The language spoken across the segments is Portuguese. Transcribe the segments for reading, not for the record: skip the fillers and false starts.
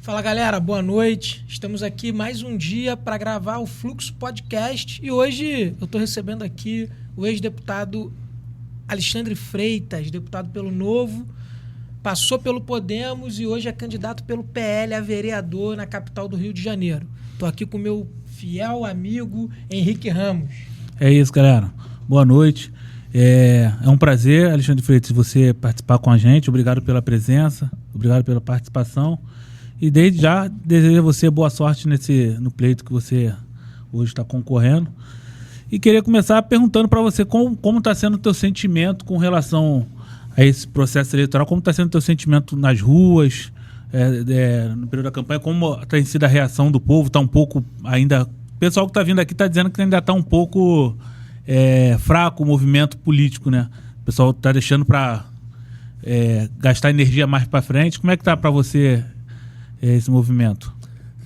Fala galera, boa noite. Estamos aqui mais um dia para gravar o Fluxo Podcast e hoje eu estou recebendo aqui o ex-deputado Alexandre Freitas, deputado pelo Novo, passou pelo Podemos e hoje é candidato pelo PL a vereador na capital do Rio de Janeiro. Estou aqui com o meu fiel amigo Henrique Ramos. É isso, galera. Boa noite. É um prazer, Alexandre Freitas, você participar com a gente. Obrigado pela presença, obrigado pela participação. E desde já desejo a você boa sorte no pleito que você hoje está concorrendo. E queria começar perguntando para você como está sendo o teu sentimento com relação a esse processo eleitoral, como está sendo o teu sentimento nas ruas, no período da campanha, como tem sido a reação do povo, está um pouco ainda... O pessoal que está vindo aqui está dizendo que ainda está um pouco fraco o movimento político, né? O pessoal está deixando para gastar energia mais para frente. Como é que está para você esse movimento?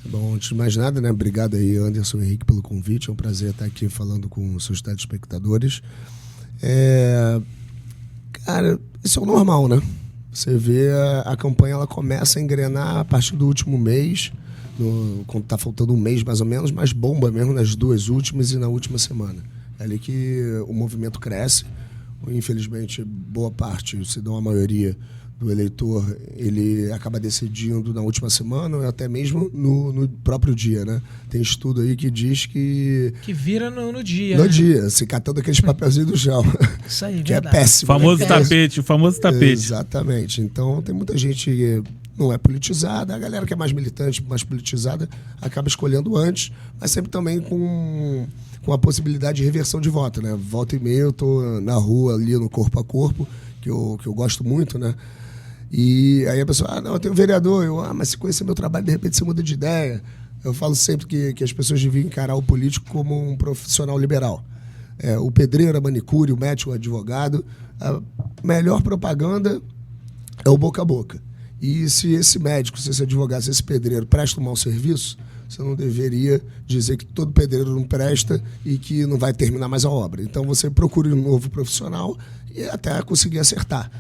Bom, antes de mais nada, né? Obrigado aí, Anderson e Henrique, pelo convite. É um prazer estar aqui falando com os seus telespectadores. Cara, isso é o normal, né? Você vê a campanha, ela começa a engrenar a partir do último mês, quando está faltando um mês mais ou menos, mas bomba mesmo nas duas últimas e na última semana. É ali que o movimento cresce. Infelizmente, boa parte, se não a maioria do eleitor, ele acaba decidindo na última semana ou até mesmo no próprio dia, né? Tem estudo aí que diz que vira no dia. No né? dia, se catando aqueles papelzinhos do chão. Isso aí, que verdade. é péssimo. O famoso tapete. Exatamente. Então, tem muita gente que não é politizada, a galera que é mais militante, mais politizada, acaba escolhendo antes, mas sempre também com a possibilidade de reversão de voto, né? Volta e meia eu tô na rua ali no corpo a corpo, que eu gosto muito, né? E aí a pessoa, não, eu tenho vereador, mas se conhecer meu trabalho, de repente você muda de ideia. Eu falo sempre que as pessoas deviam encarar o político como um profissional liberal. O pedreiro, a manicure, o médico, o advogado, a melhor propaganda é o boca a boca. E se esse médico, se esse advogado, se esse pedreiro presta um mau serviço, você não deveria dizer que todo pedreiro não presta e que não vai terminar mais a obra. Então você procura um novo profissional e até conseguir acertar.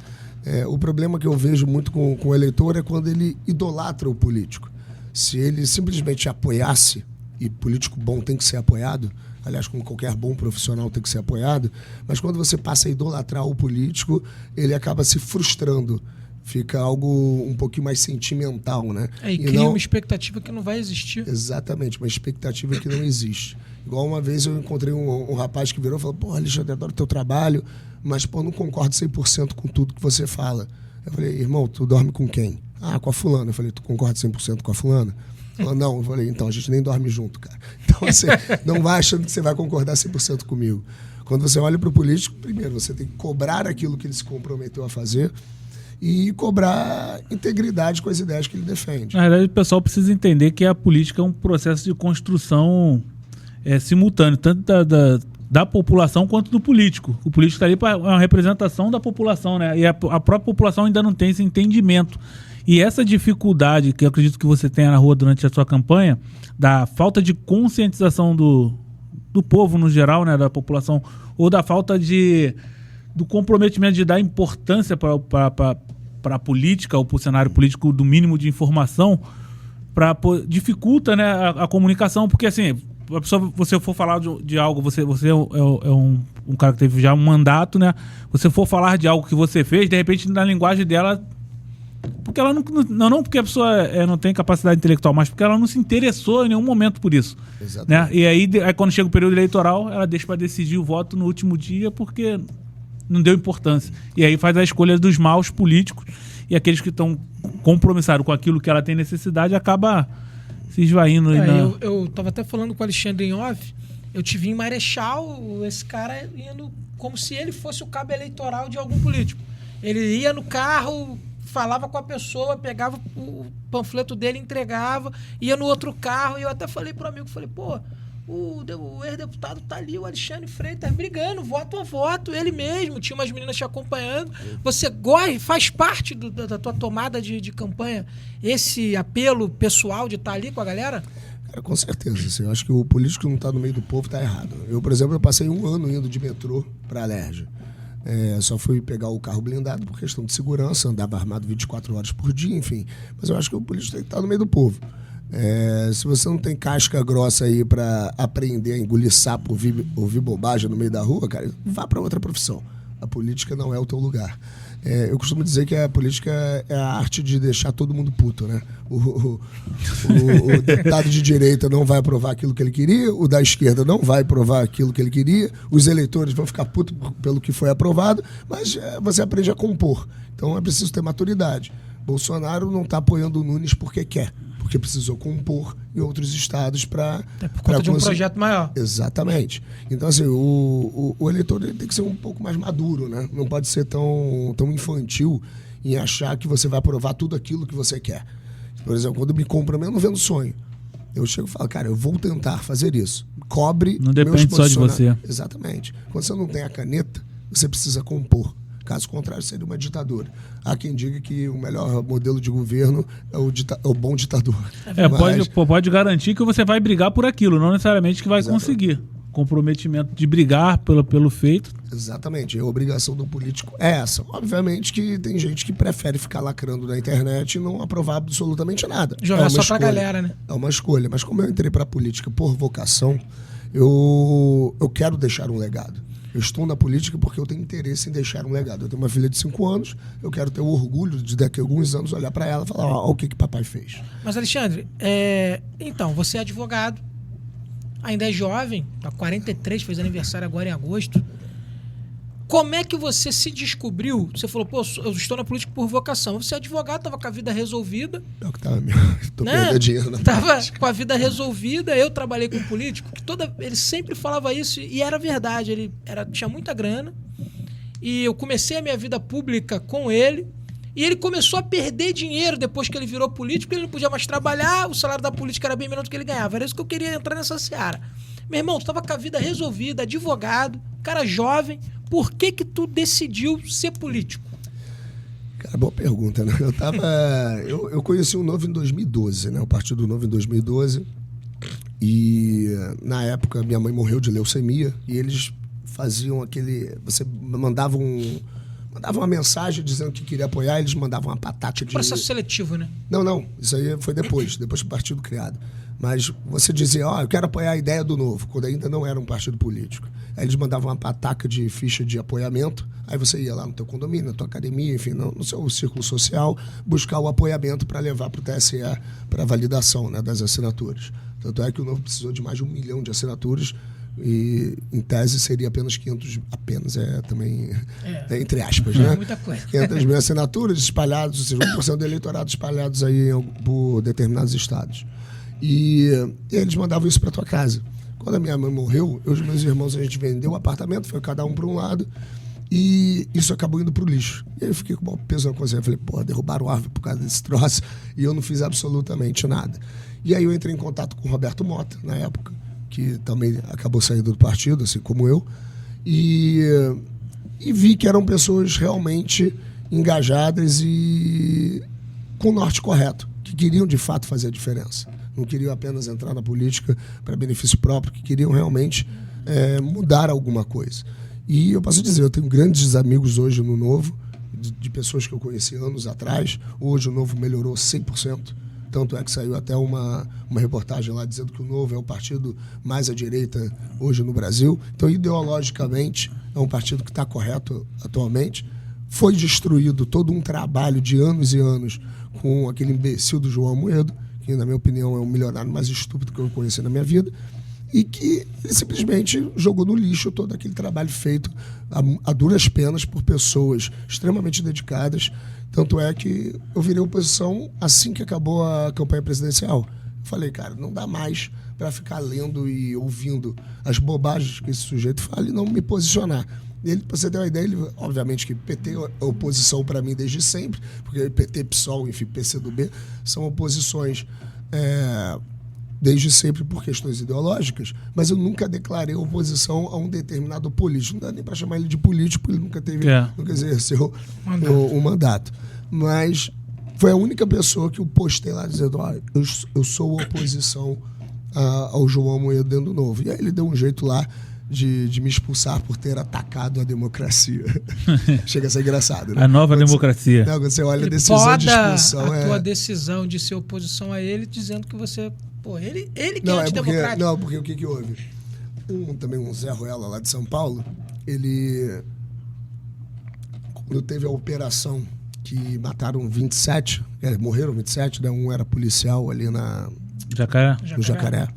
O problema que eu vejo muito com o eleitor é quando ele idolatra o político. Se ele simplesmente apoiasse, e político bom tem que ser apoiado, aliás, como qualquer bom profissional tem que ser apoiado, mas quando você passa a idolatrar o político, ele acaba se frustrando. Fica algo um pouquinho mais sentimental, né? E cria uma expectativa que não vai existir. Exatamente, uma expectativa que não existe. Igual uma vez eu encontrei um rapaz que virou e falou, pô, Alexandre, adoro o teu trabalho, mas pô, não concordo 100% com tudo que você fala. Eu falei, irmão, tu dorme com quem? Ah, com a fulana. Eu falei, tu concorda 100% com a fulana? Falou, não. Eu falei, então, a gente nem dorme junto, cara. Então você não vai achando que você vai concordar 100% comigo. Quando você olha para o político, primeiro, você tem que cobrar aquilo que ele se comprometeu a fazer e cobrar integridade com as ideias que ele defende. Na verdade, o pessoal precisa entender que a política é um processo de construção simultâneo, tanto da população quanto do político. O político está ali para uma representação da população, né? E a própria população ainda não tem esse entendimento. E essa dificuldade que eu acredito que você tenha na rua durante a sua campanha, da falta de conscientização do povo no geral, né? Da população, ou da falta do comprometimento de dar importância para a política ou para o cenário político do mínimo de informação, dificulta, né, a comunicação, porque assim, a pessoa, você for falar de algo, você é um cara que teve já um mandato, né? Você for falar de algo que você fez, de repente na linguagem dela, porque ela não porque a pessoa não tem capacidade intelectual, mas porque ela não se interessou em nenhum momento por isso. Né? E aí quando chega o período eleitoral, ela deixa para decidir o voto no último dia porque não deu importância. E aí faz a escolha dos maus políticos e aqueles que estão compromissados com aquilo que ela tem necessidade acaba se esvaindo. Eu estava até falando com o Alexandre em off, eu te vi em Marechal, esse cara indo como se ele fosse o cabo eleitoral de algum político. Ele ia no carro, falava com a pessoa, pegava o panfleto dele, entregava, ia no outro carro, e eu até falei pro amigo, pô, o ex-deputado tá ali, o Alexandre Freitas, brigando, voto a voto, ele mesmo, tinha umas meninas te acompanhando. Você gosta, faz parte da tua tomada de campanha, esse apelo pessoal de estar ali com a galera? Cara, com certeza. Assim, eu acho que o político que não está no meio do povo está errado. Eu, por exemplo, passei um ano indo de metrô para a Alerj. Só fui pegar o carro blindado por questão de segurança, andava armado 24 horas por dia, enfim. Mas eu acho que o político tem que estar no meio do povo. Se você não tem casca grossa aí para aprender a engolir sapo, ouvir bobagem no meio da rua, cara, vá para outra profissão. A política não é o teu lugar. Eu costumo dizer que a política é a arte de deixar todo mundo puto, né? O deputado de direita não vai aprovar aquilo que ele queria, o da esquerda não vai aprovar aquilo que ele queria, os eleitores vão ficar putos pelo que foi aprovado, mas você aprende a compor. Então é preciso ter maturidade. Bolsonaro não está apoiando o Nunes porque quer, porque precisou compor em outros estados para... por conta de um projeto maior. Exatamente. Então, assim, o eleitor ele tem que ser um pouco mais maduro, né? Não pode ser tão infantil em achar que você vai aprovar tudo aquilo que você quer. Por exemplo, quando eu me comprometo, eu não vendo sonho. Eu chego e falo, cara, eu vou tentar fazer isso. Cobre não depende só de você. Exatamente. Quando você não tem a caneta, você precisa compor. Caso contrário, seria uma ditadura. Há quem diga que o melhor modelo de governo é o bom ditador. Pode garantir que você vai brigar por aquilo, não necessariamente que vai conseguir. Comprometimento de brigar pelo feito. Exatamente. A obrigação do político é essa. Obviamente que tem gente que prefere ficar lacrando na internet e não aprovar absolutamente nada. Jogar só pra galera, né? É uma escolha. Mas como eu entrei pra política por vocação, eu quero deixar um legado. Eu estou na política porque eu tenho interesse em deixar um legado. Eu tenho uma filha de 5 anos, eu quero ter o orgulho de daqui a alguns anos olhar para ela e falar, ó, o que papai fez. Mas, Alexandre, então, você é advogado, ainda é jovem, tá 43, fez aniversário agora em agosto. Como é que você se descobriu? Você falou, pô, eu estou na política por vocação. Você é advogado, estava com a vida resolvida. É o que tava mesmo. Tô perdendo dinheiro na Tava com a vida resolvida. Eu trabalhei com um político que ele sempre falava isso e era verdade. Ele tinha muita grana. E eu comecei a minha vida pública com ele. E ele começou a perder dinheiro depois que ele virou político. Ele não podia mais trabalhar. O salário da política era bem menor do que ele ganhava. Era isso que eu queria entrar nessa seara. Meu irmão, tu estava com a vida resolvida, advogado, cara jovem. Por que tu decidiu ser político? Cara, boa pergunta, né? Eu conheci o Novo em 2012, né? O Partido Novo em 2012. E na época minha mãe morreu de leucemia e eles faziam você mandava uma mensagem dizendo que queria apoiar, eles mandavam uma patata de... Processo seletivo, né? Não. Isso aí foi depois do partido criado. Mas você dizia, eu quero apoiar a ideia do Novo, quando ainda não era um partido político. Aí eles mandavam uma pataca de ficha de apoiamento, aí você ia lá no teu condomínio, na tua academia, enfim, no seu círculo social, buscar o apoiamento para levar para o TSE para validação, né, das assinaturas. Tanto é que o Novo precisou de mais de 1 milhão de assinaturas e, em tese, seria apenas 500... Apenas, entre aspas, né? Muita coisa. 500 mil assinaturas espalhadas, ou seja, 1% do eleitorado espalhados aí por determinados estados. E eles mandavam isso para tua casa. Quando a minha mãe morreu, eu e os meus irmãos, a gente vendeu o apartamento, foi cada um para um lado, e isso acabou indo pro lixo. E aí eu fiquei com um peso na consciência. Eu falei, derrubaram árvore por causa desse troço, e eu não fiz absolutamente nada. E aí eu entrei em contato com o Roberto Mota, na época, que também acabou saindo do partido, assim como eu, e vi que eram pessoas realmente engajadas e com o norte correto, que queriam de fato fazer a diferença. Não queriam apenas entrar na política para benefício próprio, que queriam realmente mudar alguma coisa. E eu posso dizer, eu tenho grandes amigos hoje no Novo, de pessoas que eu conheci anos atrás. Hoje o Novo melhorou 100%. Tanto é que saiu até uma reportagem lá dizendo que o Novo é o partido mais à direita hoje no Brasil. Então, ideologicamente, é um partido que está correto atualmente. Foi destruído todo um trabalho de anos e anos com aquele imbecil do João Amoedo, que, na minha opinião, é o milionário mais estúpido que eu conheci na minha vida, e que ele simplesmente jogou no lixo todo aquele trabalho feito a duras penas por pessoas extremamente dedicadas. Tanto é que eu virei oposição assim que acabou a campanha presidencial. Eu falei, cara, não dá mais para ficar lendo e ouvindo as bobagens que esse sujeito fala e não me posicionar. Ele, pra você ter uma ideia, ele, obviamente que PT é oposição para mim desde sempre, porque PT, PSOL, enfim, PCdoB, são oposições desde sempre por questões ideológicas, mas eu nunca declarei oposição a um determinado político. Não dá nem para chamar ele de político, porque ele nunca exerceu o mandato. Mas foi a única pessoa que eu postei lá dizendo, eu sou oposição ao João Amoedo dentro do Novo. E aí ele deu um jeito lá de me expulsar por ter atacado a democracia. Chega a ser engraçado, né? A nova democracia. Não, quando você olha a Ele decisão de poda expulsão... a tua decisão de ser oposição a ele, dizendo que você... Pô, ele que Não, é antidemocrático. Não, porque o que houve? Também um Zé Ruela lá de São Paulo, ele... Quando teve a operação que mataram 27, morreram 27, né? Um era policial ali no Jacaré.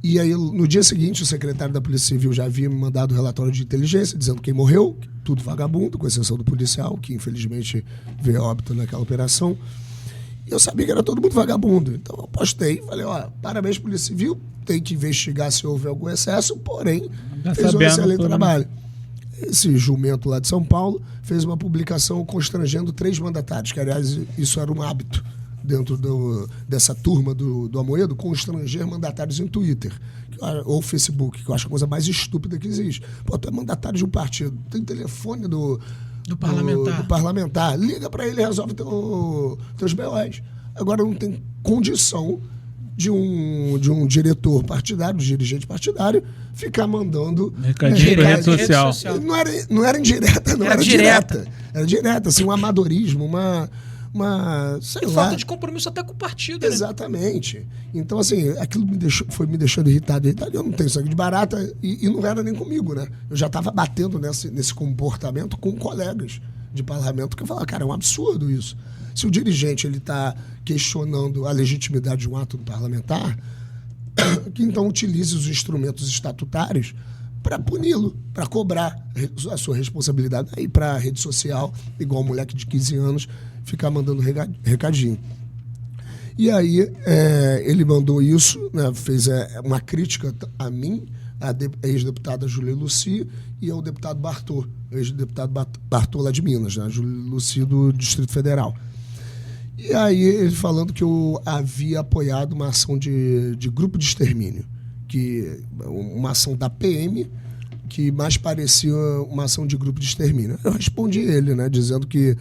E aí, no dia seguinte, o secretário da Polícia Civil já havia me mandado o relatório de inteligência, dizendo quem morreu, tudo vagabundo, com exceção do policial, que infelizmente veio a óbito naquela operação. E eu sabia que era todo mundo vagabundo. Então eu postei, falei, parabéns Polícia Civil, tem que investigar se houve algum excesso, porém, fez um excelente trabalho. Esse jumento lá de São Paulo fez uma publicação constrangendo 3 mandatários, que aliás isso era um hábito dentro dessa turma do Amoedo, constranger mandatários em Twitter ou Facebook, que eu acho a coisa mais estúpida que existe. Pô, tu é mandatário de um partido, tem telefone do parlamentar, liga para ele e resolve teus BOs. Agora não tem condição de um diretor partidário, de dirigente partidário, ficar mandando recadinho para rede social. Não era indireta, não era direta. Era direta, assim, um amadorismo, uma sei lá. Falta de compromisso até com o partido. Exatamente. Né? Então, assim, aquilo foi me deixando irritado. Eu não tenho sangue de barata e não era nem comigo, né? Eu já estava batendo nesse comportamento com colegas de parlamento que eu falava, cara, é um absurdo isso. Se o dirigente está questionando a legitimidade de um ato parlamentar, que então utilize os instrumentos estatutários para puni-lo, para cobrar a sua responsabilidade aí para a rede social, igual um moleque de 15 anos, ficar mandando recadinho. E aí ele mandou isso, né, fez uma crítica a mim, a ex-deputada Júlia Luci e ao deputado Bartô, ex-deputado Bartô lá de Minas, né, Júlia Luci do Distrito Federal. E aí ele falando que eu havia apoiado uma ação de grupo de extermínio, uma ação da PM que mais parecia uma ação de grupo de extermínio. Eu respondi ele, né, dizendo que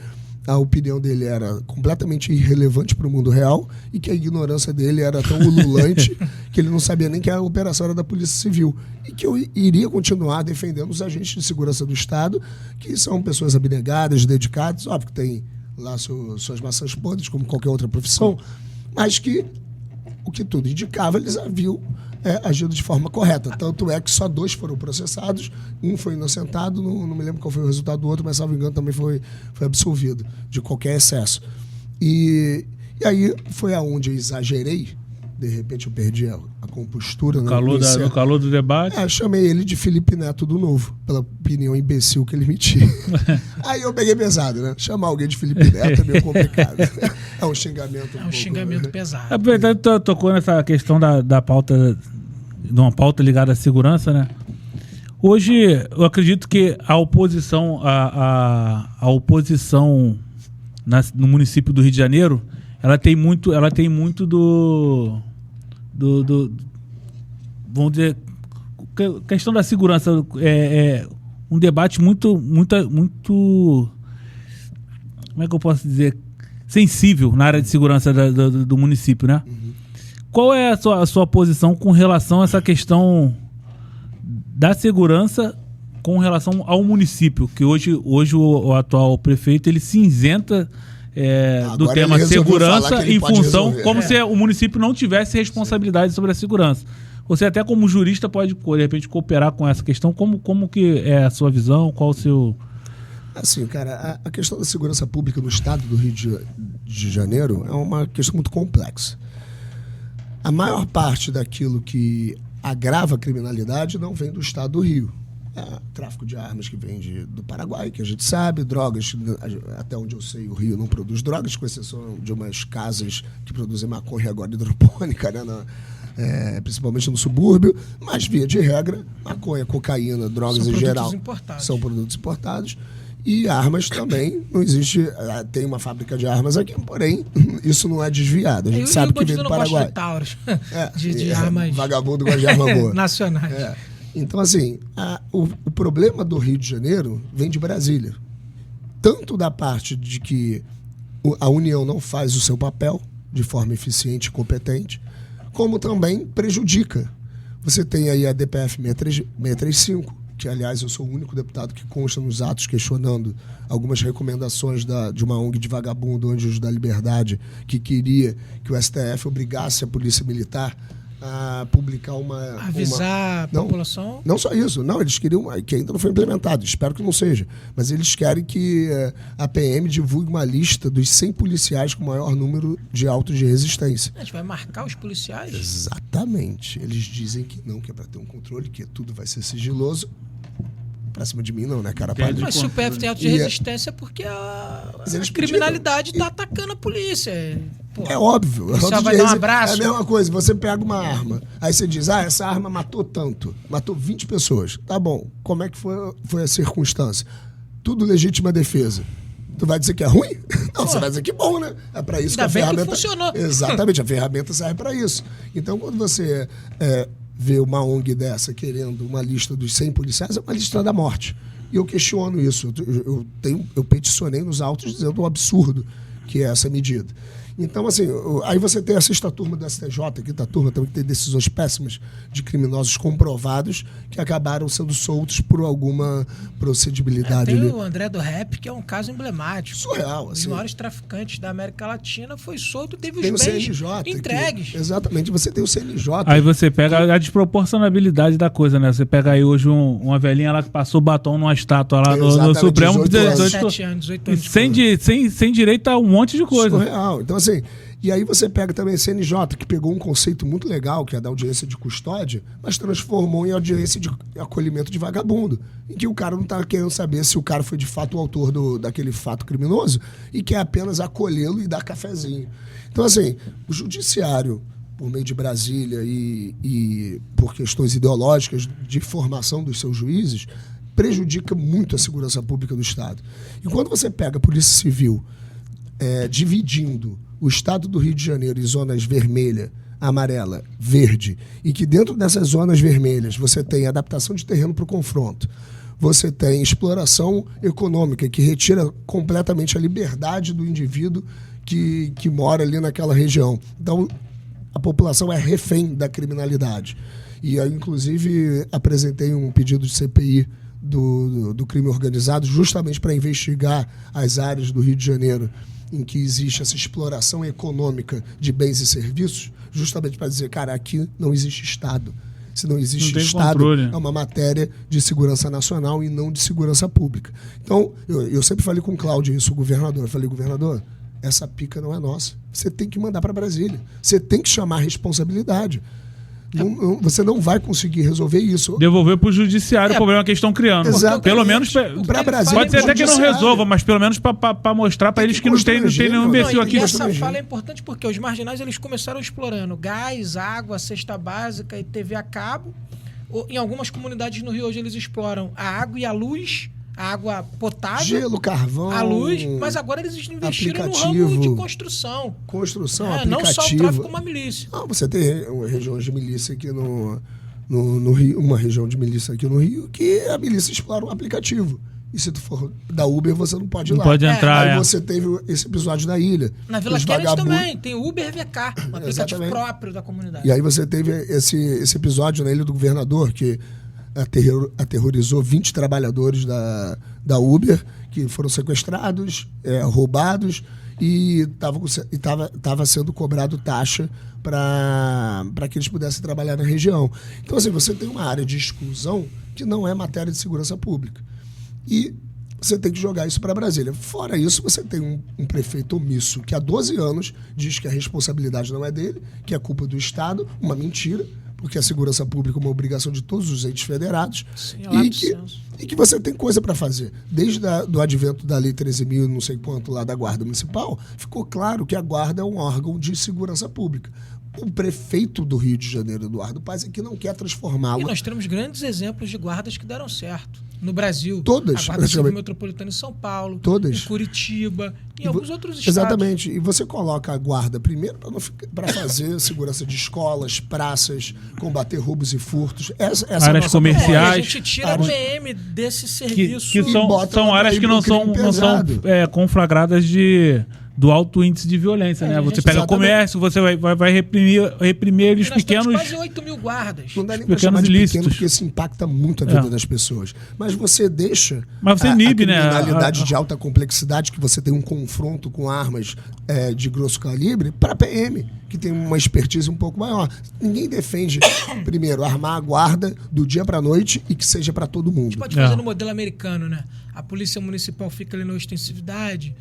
a opinião dele era completamente irrelevante para o mundo real e que a ignorância dele era tão ululante que ele não sabia nem que a operação era da Polícia Civil. E que eu iria continuar defendendo os agentes de segurança do Estado, que são pessoas abnegadas, dedicadas, óbvio que tem lá suas maçãs podres, como qualquer outra profissão, mas que o que tudo indicava, eles haviam agido de forma correta. Tanto é que só 2 foram processados, um foi inocentado, não me lembro qual foi o resultado do outro, mas, salvo engano, também foi absolvido de qualquer excesso. E aí foi aonde eu exagerei, de repente eu perdi a compostura. No calor do debate. Chamei ele de Felipe Neto do Novo, pela opinião imbecil que ele emitia. Aí eu peguei pesado, né? Chamar alguém de Felipe Neto é meio complicado. É um xingamento. Xingamento pesado. Apesar de tu tocou nessa questão da pauta, de uma pauta ligada à segurança, né? Hoje, eu acredito que a oposição, a oposição no município do Rio de Janeiro, ela tem muito do vamos dizer, questão da segurança é um debate muito, como é que eu posso dizer, sensível na área de segurança do município, né? Uhum. Qual é a sua posição com relação a essa questão da segurança com relação ao município, que hoje o atual prefeito ele se isenta do tema segurança em função como se o município não tivesse responsabilidade sobre a segurança. Você até como jurista pode, de repente, cooperar com essa questão. Como que é a sua visão? Qual o seu... Assim, cara, a questão da segurança pública no estado do Rio de Janeiro é uma questão muito complexa. A maior parte daquilo que agrava a criminalidade não vem do estado do Rio. Tráfico de armas que vem do Paraguai, que a gente sabe, drogas, até onde eu sei o Rio não produz drogas, com exceção de umas casas que produzem maconha agora hidropônica, né, principalmente no subúrbio, mas via de regra, maconha, cocaína, drogas em geral são produtos importados. E armas também, não existe, tem uma fábrica de armas aqui, porém, isso não é desviado. A gente sabe que vem do Paraguai. De armas. Vagabundo gosta de arma boa. Nacionais. Então, assim, o problema do Rio de Janeiro vem de Brasília. Tanto da parte de que a União não faz o seu papel de forma eficiente e competente, como também prejudica. Você tem aí a DPF 635, que, aliás, eu sou o único deputado que consta nos atos questionando algumas recomendações de uma ONG de vagabundo, Anjos da Liberdade, que queria que o STF obrigasse a Polícia Militar a publicar avisar a população? Não só isso. Não, eles queriam, que ainda não foi implementado, espero que não seja. Mas eles querem que a PM divulgue uma lista dos 100 policiais com o maior número de autos de resistência. A gente vai marcar os policiais? Exatamente. Eles dizem que não, que é para ter um controle, que tudo vai ser sigiloso. Pra cima de mim não, né, cara? Mas se o PF tem auto de resistência é porque a criminalidade tá atacando a polícia. Pô, é óbvio. Só vai dar um abraço. É a mesma coisa. Você pega uma arma, aí você diz, essa arma matou tanto. Matou 20 pessoas. Tá bom. Como é que foi a circunstância? Tudo legítima defesa. Tu vai dizer que é ruim? Não, você vai dizer que é bom, né? É pra isso que a ferramenta... que funcionou. Exatamente. A ferramenta serve pra isso. Então, quando você... ver uma ONG dessa querendo uma lista dos 100 policiais, é uma lista da morte. E eu questiono isso. Eu peticionei nos autos dizendo o absurdo que é essa medida. Então, assim, aí você tem a sexta turma do STJ, a quinta turma também, que tem decisões péssimas de criminosos comprovados que acabaram sendo soltos por alguma procedibilidade. Tem ali. o André do Rap, que é um caso emblemático. Surreal. Um assim. dos maiores traficantes da América Latina foi solto e teve Tem os o bens CNJ. entregues. Exatamente, você tem o CNJ. Aí você pega a desproporcionalidade da coisa, né? Você pega aí hoje uma velhinha lá que passou batom numa estátua lá no Supremo. 17 anos, 18 anos. Sem direito a um monte de coisa. Surreal. Então, assim, e aí você pega também a CNJ, que pegou um conceito muito legal, que é da audiência de custódia, mas transformou em audiência de acolhimento de vagabundo, em que o cara não está querendo saber se o cara foi de fato o autor daquele fato criminoso e quer apenas acolhê-lo e dar cafezinho. Então, assim, o judiciário, por meio de Brasília e por questões ideológicas de formação dos seus juízes, prejudica muito a segurança pública do Estado. E quando você pega a Polícia Civil dividindo o Estado do Rio de Janeiro em zonas vermelha, amarela, verde, e que dentro dessas zonas vermelhas você tem adaptação de terreno para o confronto, você tem exploração econômica que retira completamente a liberdade do indivíduo que mora ali naquela região. Então, a população é refém da criminalidade. E eu, inclusive, apresentei um pedido de CPI do crime organizado justamente para investigar as áreas do Rio de Janeiro em que existe essa exploração econômica de bens e serviços, justamente para dizer, cara, aqui não existe Estado. Se não existe Estado, controle. É uma matéria de segurança nacional e não de segurança pública. Então, eu sempre falei com o Cláudio isso, o governador. Eu falei, governador, essa pica não é nossa. Você tem que mandar para Brasília. Você tem que chamar a responsabilidade. Você não vai conseguir resolver isso. Devolver para o judiciário o problema que eles estão criando. Exato. Pelo menos para Brasília. Pode ser até que não resolva, mas pelo menos para mostrar para eles que não tem nenhum imbecil aqui. Essa fala é importante porque os marginais eles começaram explorando gás, água, cesta básica e TV a cabo. Em algumas comunidades no Rio hoje eles exploram a água e a luz, a água potável, gelo, carvão, a luz, mas agora eles investiram no ramo de construção. Aplicativo. Não só o tráfico como a milícia. Não, você tem regiões de milícia aqui no Rio, uma região de milícia aqui no Rio, que a milícia explora um aplicativo. E se tu for da Uber, você não pode ir lá. Não pode entrar, Aí você teve esse episódio da ilha. Na Vila Kennedy também, tem o Uber VK, um aplicativo próprio da comunidade. E aí você teve esse episódio na Ilha do Governador, que aterrorizou 20 trabalhadores da Uber, que foram sequestrados, roubados, e estava sendo cobrado taxa para que eles pudessem trabalhar na região. Então, assim, você tem uma área de exclusão que não é matéria de segurança pública. E você tem que jogar isso para Brasília. Fora isso, você tem um prefeito omisso que há 12 anos diz que a responsabilidade não é dele, que é culpa do Estado, uma mentira, porque a segurança pública é uma obrigação de todos os entes federados. Sim, e que você tem coisa para fazer. Desde do advento da Lei 13.000, não sei quanto, lá da Guarda Municipal, ficou claro que a Guarda é um órgão de segurança pública. O prefeito do Rio de Janeiro, Eduardo Paes, é que não quer transformá-lo. E nós temos grandes exemplos de guardas que deram certo. No Brasil, todas, a Guarda Civil Metropolitana em São Paulo, todas. Em Curitiba, em alguns outros estados. Exatamente. E você coloca a guarda primeiro para fazer segurança de escolas, praças, combater roubos e furtos. Essa áreas comerciais. A gente tira a PM desse serviço. Que são áreas que não são conflagradas de do alto índice de violência, né? Você pega o exatamente. comércio, você vai reprimir os Nós pequenos... temos quase 8 mil guardas. Não dá nem pra pequenos chamar de ilícitos. pequeno, porque isso impacta muito a vida das pessoas. Mas você deixa Mas você inibe, a né? criminalidade de alta complexidade, que você tem um confronto com armas de grosso calibre, para PM, que tem uma expertise um pouco maior. Ninguém defende, primeiro, armar a guarda do dia para noite e que seja para todo A gente mundo. pode fazer no modelo americano, né? A polícia municipal fica ali na ostensividade,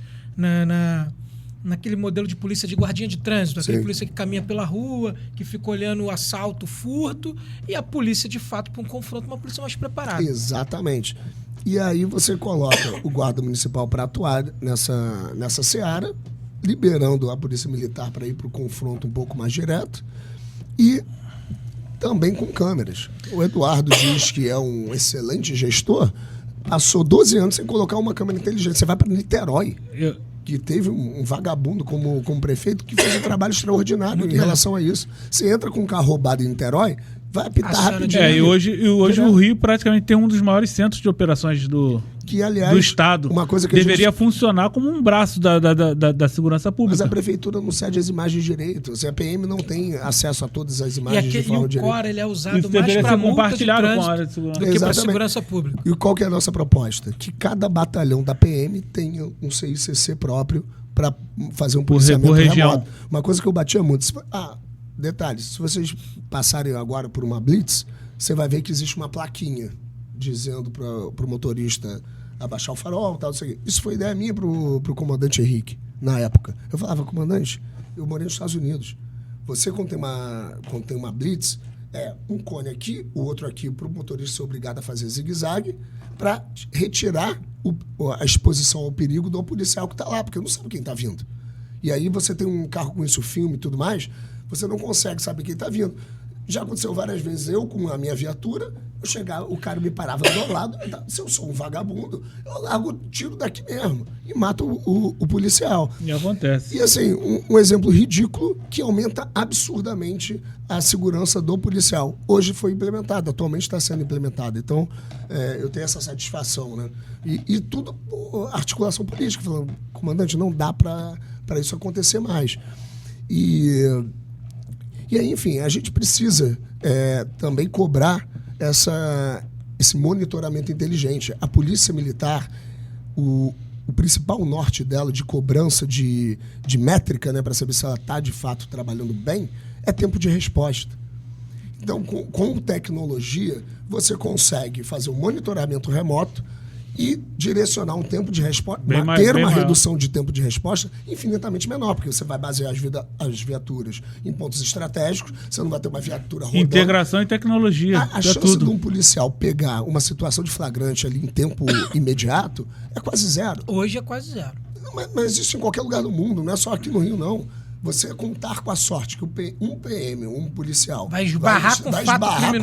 naquele modelo de polícia de guardinha de trânsito, aquele Sim. polícia que caminha pela rua, que fica olhando o assalto, o furto, e a polícia, de fato, para um confronto, uma polícia mais preparada. Exatamente. E aí você coloca o guarda municipal para atuar nessa seara, liberando a polícia militar para ir para o confronto um pouco mais direto e também com câmeras. O Eduardo diz que é um excelente gestor, passou 12 anos sem colocar uma câmera inteligente. Você vai para Niterói, que teve um vagabundo como prefeito que fez um trabalho extraordinário em relação a isso. Você entra com um carro roubado em Niterói, vai apitar rapidinho. E hoje o Rio praticamente tem um dos maiores centros de operações do Estado. Uma coisa que deveria funcionar como um braço da segurança pública. Mas a prefeitura não cede as imagens direito. A PM não tem acesso a todas as imagens de forma e o direita. COR ele é usado Isso mais deveria para ser multa de compartilhado com a trânsito área de segurança. do que para Exatamente. segurança pública. E qual que é a nossa proposta? Que cada batalhão da PM tenha um CICC próprio para fazer um policiamento região. remoto. Uma coisa que eu batia muito. Detalhe, se vocês passarem agora por uma blitz, você vai ver que existe uma plaquinha dizendo para o motorista abaixar o farol, tal, isso aqui. Isso foi ideia minha pro comandante Henrique, na época. Eu falava, comandante, eu morei nos Estados Unidos. Você, quando tem uma blitz, um cone aqui, o outro aqui, para o motorista ser obrigado a fazer zigue-zague, para retirar a exposição ao perigo do policial que está lá, porque não sabe quem está vindo. E aí você tem um carro com isso, filme e tudo mais, você não consegue saber quem está vindo. Já aconteceu várias vezes, eu com a minha viatura, eu chegava, o cara me parava do meu lado, se eu sou um vagabundo, eu largo o tiro daqui mesmo e mato o policial. E acontece. E assim, um exemplo ridículo que aumenta absurdamente a segurança do policial. Hoje foi implementado, atualmente está sendo implementado. Então, eu tenho essa satisfação, né? E tudo articulação política, falando, comandante, não dá para isso acontecer mais. E aí, enfim, a gente precisa também cobrar esse monitoramento inteligente. A polícia militar, o principal norte dela de cobrança de métrica, né, para saber se ela está de fato trabalhando bem, é tempo de resposta. Então, com tecnologia, você consegue fazer um monitoramento remoto e direcionar um tempo de resposta, ter uma redução de tempo de resposta infinitamente menor, porque você vai basear as viaturas em pontos estratégicos, você não vai ter uma viatura rodando. Integração e tecnologia. A chance de um policial pegar uma situação de flagrante ali em tempo imediato é quase zero. Hoje é quase zero. Mas isso em qualquer lugar do mundo, não é só aqui no Rio, não. Você contar com a sorte que um PM, um policial... vai esbarrar com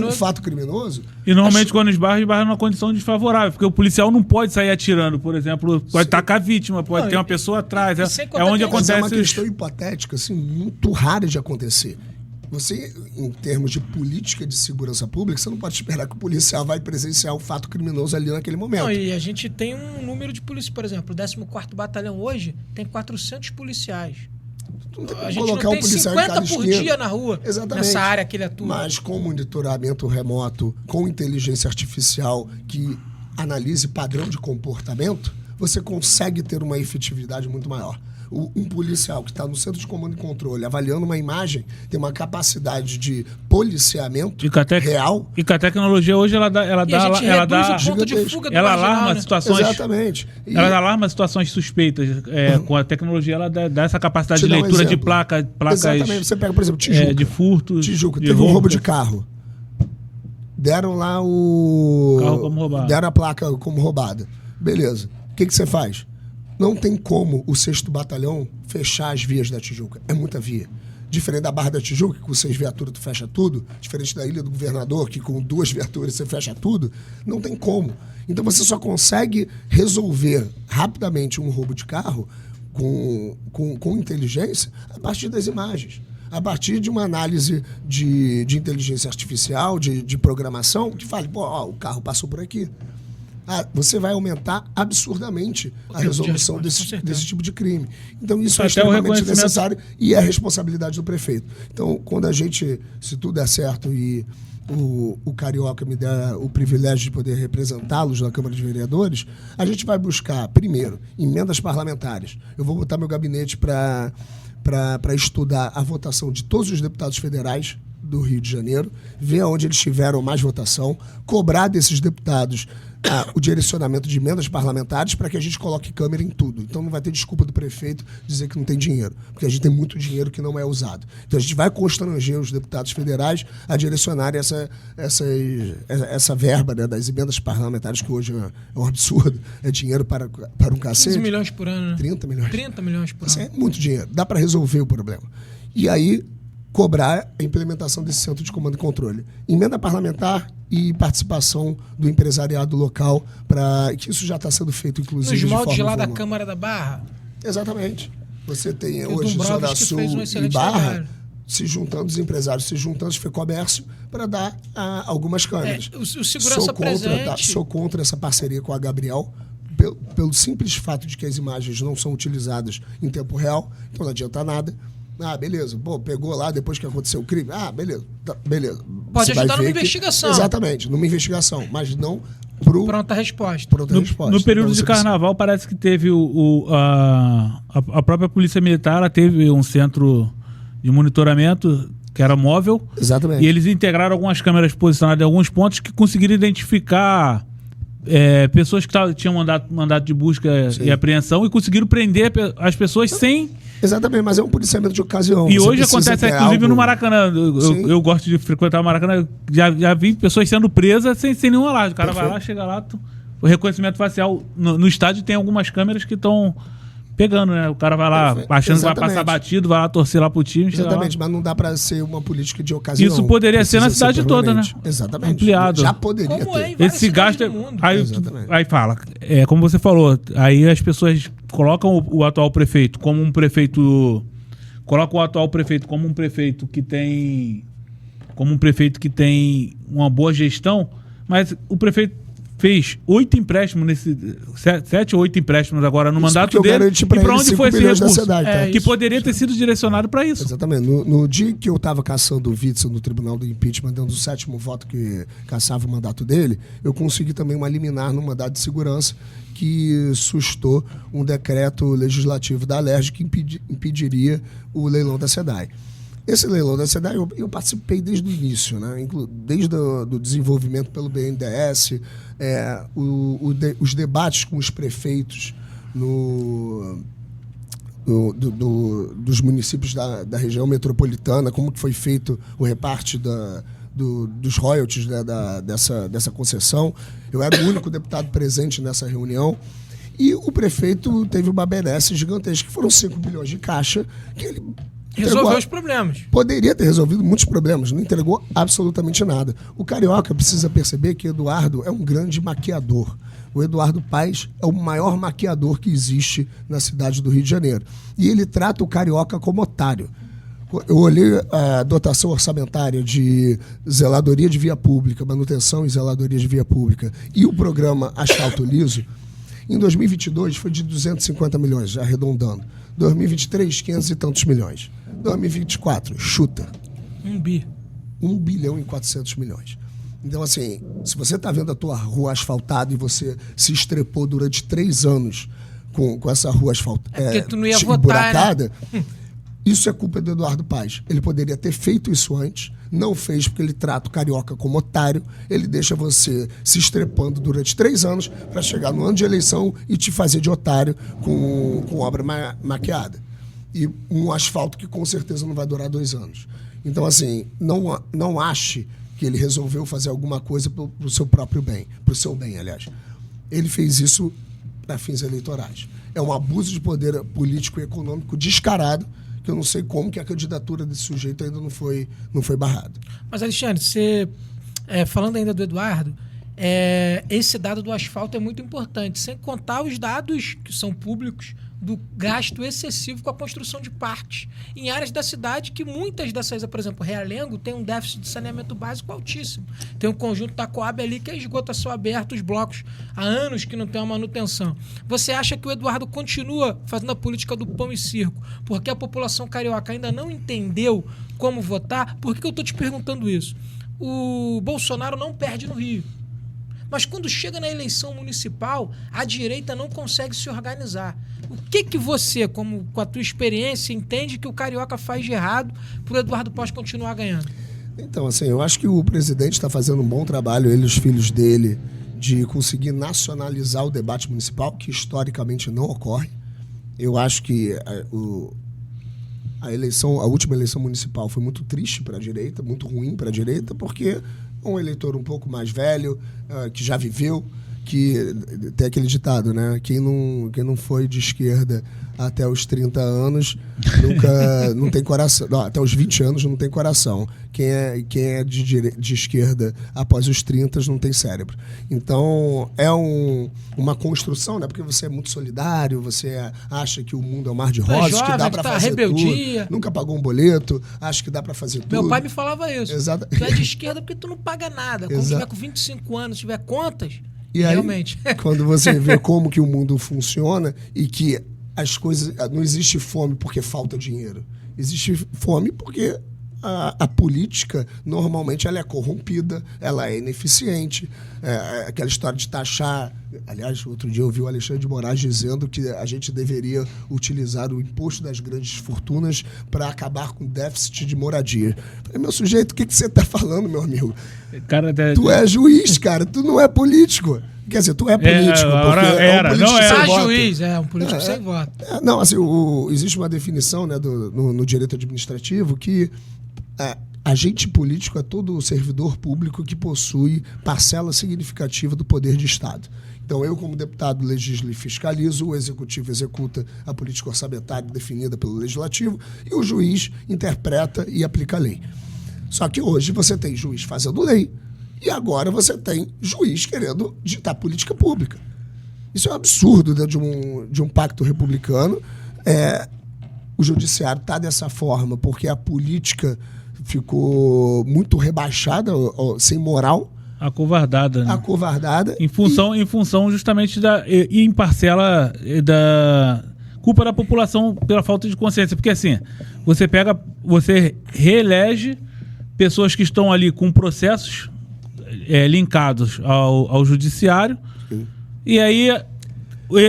um fato criminoso... E normalmente quando esbarra numa condição desfavorável, porque o policial não pode sair atirando, por exemplo, pode atacar a vítima, pode ter uma pessoa atrás. É onde acontece... É uma questão hipotética, assim, muito rara de acontecer. Você, em termos de política de segurança pública, você não pode esperar que o policial vai presenciar o fato criminoso ali naquele momento. Não, e a gente tem um número de polícia, por exemplo, o 14º Batalhão hoje tem 400 policiais. A gente colocar não tem um policial 50 por dia na rua, exatamente, nessa área que ele atua. Mas com monitoramento remoto, com inteligência artificial que analise padrão de comportamento, você consegue ter uma efetividade muito maior. Um policial que está no centro de comando e controle, avaliando uma imagem, tem uma capacidade de policiamento real. E com a tecnologia hoje ela alarma situações. Exatamente. Ela alarma situações suspeitas. Com a tecnologia ela dá essa capacidade de leitura de placas. Exatamente. Você pega, por exemplo, Tijuca. De furto. Tijuca. Teve um roubo de carro. Deram lá carro como roubado. Deram a placa como roubada. Beleza. O que você faz? Não tem como o 6º Batalhão fechar as vias da Tijuca. É muita via. Diferente da Barra da Tijuca, que com 6 viaturas tu fecha tudo. Diferente da Ilha do Governador, que com 2 viaturas você fecha tudo. Não tem como. Então você só consegue resolver rapidamente um roubo de carro com inteligência a partir das imagens. A partir de uma análise de inteligência artificial, de programação, que fale, o carro passou por aqui. você vai aumentar absurdamente a tempo de resolução resposta, com certeza. desse tipo de crime. Então isso é Até o extremamente reconhecimento- necessário e é responsabilidade do prefeito. Então, quando a gente, se tudo der certo e o Carioca me der o privilégio de poder representá-los na Câmara de Vereadores, a gente vai buscar, primeiro, emendas parlamentares. Eu vou botar meu gabinete para estudar a votação de todos os deputados federais do Rio de Janeiro, ver onde eles tiveram mais votação, cobrar desses deputados o direcionamento de emendas parlamentares para que a gente coloque câmera em tudo. Então não vai ter desculpa do prefeito dizer que não tem dinheiro, porque a gente tem muito dinheiro que não é usado. Então a gente vai constranger os deputados federais a direcionarem essa verba, né, das emendas parlamentares, que hoje é um absurdo, é dinheiro para um 15 cacete. milhões por ano, né? 30 milhões. 30 milhões por Assim, ano. é muito dinheiro, dá para resolver o problema. E aí, cobrar a implementação desse centro de comando e controle. Emenda parlamentar e participação do empresariado local, para que isso já está sendo feito, inclusive, Nos de moldes forma lá da informal. Câmara da Barra, Exatamente. Você tem o hoje Zona Dombrovskis Sul fez um e excelente Barra trabalho. se juntando, os empresários se juntando, se for comércio, para dar algumas câmeras. o segurança presente... Sou contra essa parceria com a Gabriel, pelo simples fato de que as imagens não são utilizadas em tempo real, então não adianta nada. Beleza. Pô, pegou lá depois que aconteceu o crime. Beleza. Beleza. Pode Você vai ajudar numa ver que- investigação. Exatamente, numa investigação, mas não pro Pronta resposta. pronta resposta. No período Então, de você carnaval, parece que teve a própria Polícia Militar, ela teve um centro de monitoramento que era móvel. Exatamente. E eles integraram algumas câmeras posicionadas em alguns pontos que conseguiram identificar pessoas que tinham mandato de busca Sim. e apreensão e conseguiram prender as pessoas sem... Exatamente, mas é um policiamento de ocasião. E Você hoje precisa acontece, ter inclusive, algo- no Maracanã. Sim. Eu gosto de frequentar o Maracanã. Já vi pessoas sendo presas sem nenhum alarde. O cara vai lá, Perfeito. chega lá... O reconhecimento facial no estádio tem algumas câmeras que estão pegando, né? O cara vai lá Perfeito. achando que vai Exatamente. passar batido, vai lá torcer lá pro time. chega lá. Exatamente, mas não dá para ser uma política de ocasião. Isso poderia ser na Precisa cidade toda, né? permanente. Exatamente. Ampliado. Já poderia Como ter. é em várias Esse gasto cidades do mundo. Exatamente. aí fala, como você falou, aí as pessoas colocam o atual prefeito como um prefeito, colocam o atual prefeito como um prefeito que tem uma boa gestão, mas o prefeito fez 8 empréstimos 7 ou 8 empréstimos agora no Isso mandato porque eu dele. garanti pra E para ele onde 5 foi esse milhões da recurso? cidade, tá? Que poderia ter sido direcionado para isso. Exatamente. No dia que eu estava caçando o Witzel no Tribunal do Impeachment, dando o 7º voto que caçava o mandato dele, eu consegui também uma liminar no mandato de segurança que sustou um decreto legislativo da Alerj que impediria o leilão da SEDAI. Esse leilão da SEDAI eu participei desde o início, né? Desde o desenvolvimento pelo BNDES, os debates com os prefeitos dos municípios da região metropolitana, como que foi feito o reparte dos royalties, né, dessa concessão. Eu era o único deputado presente nessa reunião. E o prefeito teve uma benesse gigantesca, que foram 5 bilhões de caixa, que ele Resolveu os problemas. poderia ter resolvido muitos problemas, não entregou absolutamente nada. O Carioca precisa perceber que Eduardo é um grande maquiador. O Eduardo Paes é o maior maquiador que existe na cidade do Rio de Janeiro. E ele trata o Carioca como otário. Eu olhei a dotação orçamentária de zeladoria de via pública, manutenção e zeladoria de via pública, e o programa Asfalto Liso. Em 2022 foi de 250 milhões, já arredondando. 2023, 500 e tantos milhões. 2024, chuta. 1 bi. 1 bilhão e 400 milhões. Então, assim, se você está vendo a tua rua asfaltada e você se estrepou durante 3 anos com essa rua asfaltada, porque tu não ia votar, né? Isso é culpa do Eduardo Paes. Ele poderia ter feito isso antes, não fez porque ele trata o Carioca como otário, ele deixa você se estrepando durante 3 anos para chegar no ano de eleição e te fazer de otário com obra maquiada. E um asfalto que com certeza não vai durar 2 anos. Então, assim, não ache que ele resolveu fazer alguma coisa para o seu próprio bem, para o seu bem, aliás. Ele fez isso para fins eleitorais. É um abuso de poder político e econômico descarado, que eu não sei como que a candidatura desse sujeito ainda não foi barrada. Mas, Alexandre, você, falando ainda do Eduardo, esse dado do asfalto é muito importante, sem contar os dados que são públicos do gasto excessivo com a construção de parques em áreas da cidade que muitas dessas, por exemplo, Realengo tem um déficit de saneamento básico altíssimo. Tem um conjunto da Coab ali que é esgoto a céu aberto, os blocos há anos que não tem uma manutenção. Você acha que o Eduardo continua fazendo a política do pão e circo porque a população carioca ainda não entendeu como votar? Por que eu estou te perguntando isso? O Bolsonaro não perde no Rio. Mas quando chega na eleição municipal, a direita não consegue se organizar. O que você, com a tua experiência, entende que o carioca faz de errado para o Eduardo Paes continuar ganhando? Então, assim, eu acho que o presidente está fazendo um bom trabalho, ele e os filhos dele, de conseguir nacionalizar o debate municipal, que historicamente não ocorre. Eu acho que a última eleição municipal foi muito triste para a direita, muito ruim para a direita, porque um eleitor um pouco mais velho, que já viveu, que tem aquele ditado, né? Quem não foi de esquerda até os 30 anos não tem coração. Não, até os 20 anos não tem coração. Quem é de esquerda após os 30 não tem cérebro. Então, é uma construção, né? Porque você é muito solidário, você acha que o mundo é um mar de rosas, jovem, que dá para fazer rebeldia. tudo. Nunca pagou um boleto, acha que dá para fazer tudo. Meu pai me falava isso. Exato. Tu é de esquerda porque tu não paga nada. Quando tiver com 25 anos, tiver contas, e aí, realmente. Quando você vê como que o mundo funciona e que as coisas... Não existe fome porque falta dinheiro. Existe fome porque a política, normalmente, ela é corrompida, ela é ineficiente. Aquela história de taxar... Aliás, outro dia eu vi o Alexandre de Moraes dizendo que a gente deveria utilizar o imposto das grandes fortunas para acabar com o déficit de moradia. Falei, meu sujeito, o que você está falando, meu amigo? Cara, tu é juiz, cara, tu não é político. Quer dizer, tu é político, porque é um político sem voto. Juiz, um político sem voto. Não, assim, existe uma definição, né, no direito administrativo que agente político é todo servidor público que possui parcela significativa do poder de Estado. Então, eu, como deputado, legislo e fiscalizo, o executivo executa a política orçamentária definida pelo legislativo e o juiz interpreta e aplica a lei. Só que hoje você tem juiz fazendo lei e agora você tem juiz querendo ditar política pública. Isso é um absurdo dentro de um pacto republicano. O judiciário está dessa forma porque a política ficou muito rebaixada, sem moral. Acovardada, né? Acovardada. Em função justamente e em parcela da culpa da população pela falta de consciência. Porque assim, você reelege pessoas que estão ali com processos linkados ao judiciário. Sim. E aí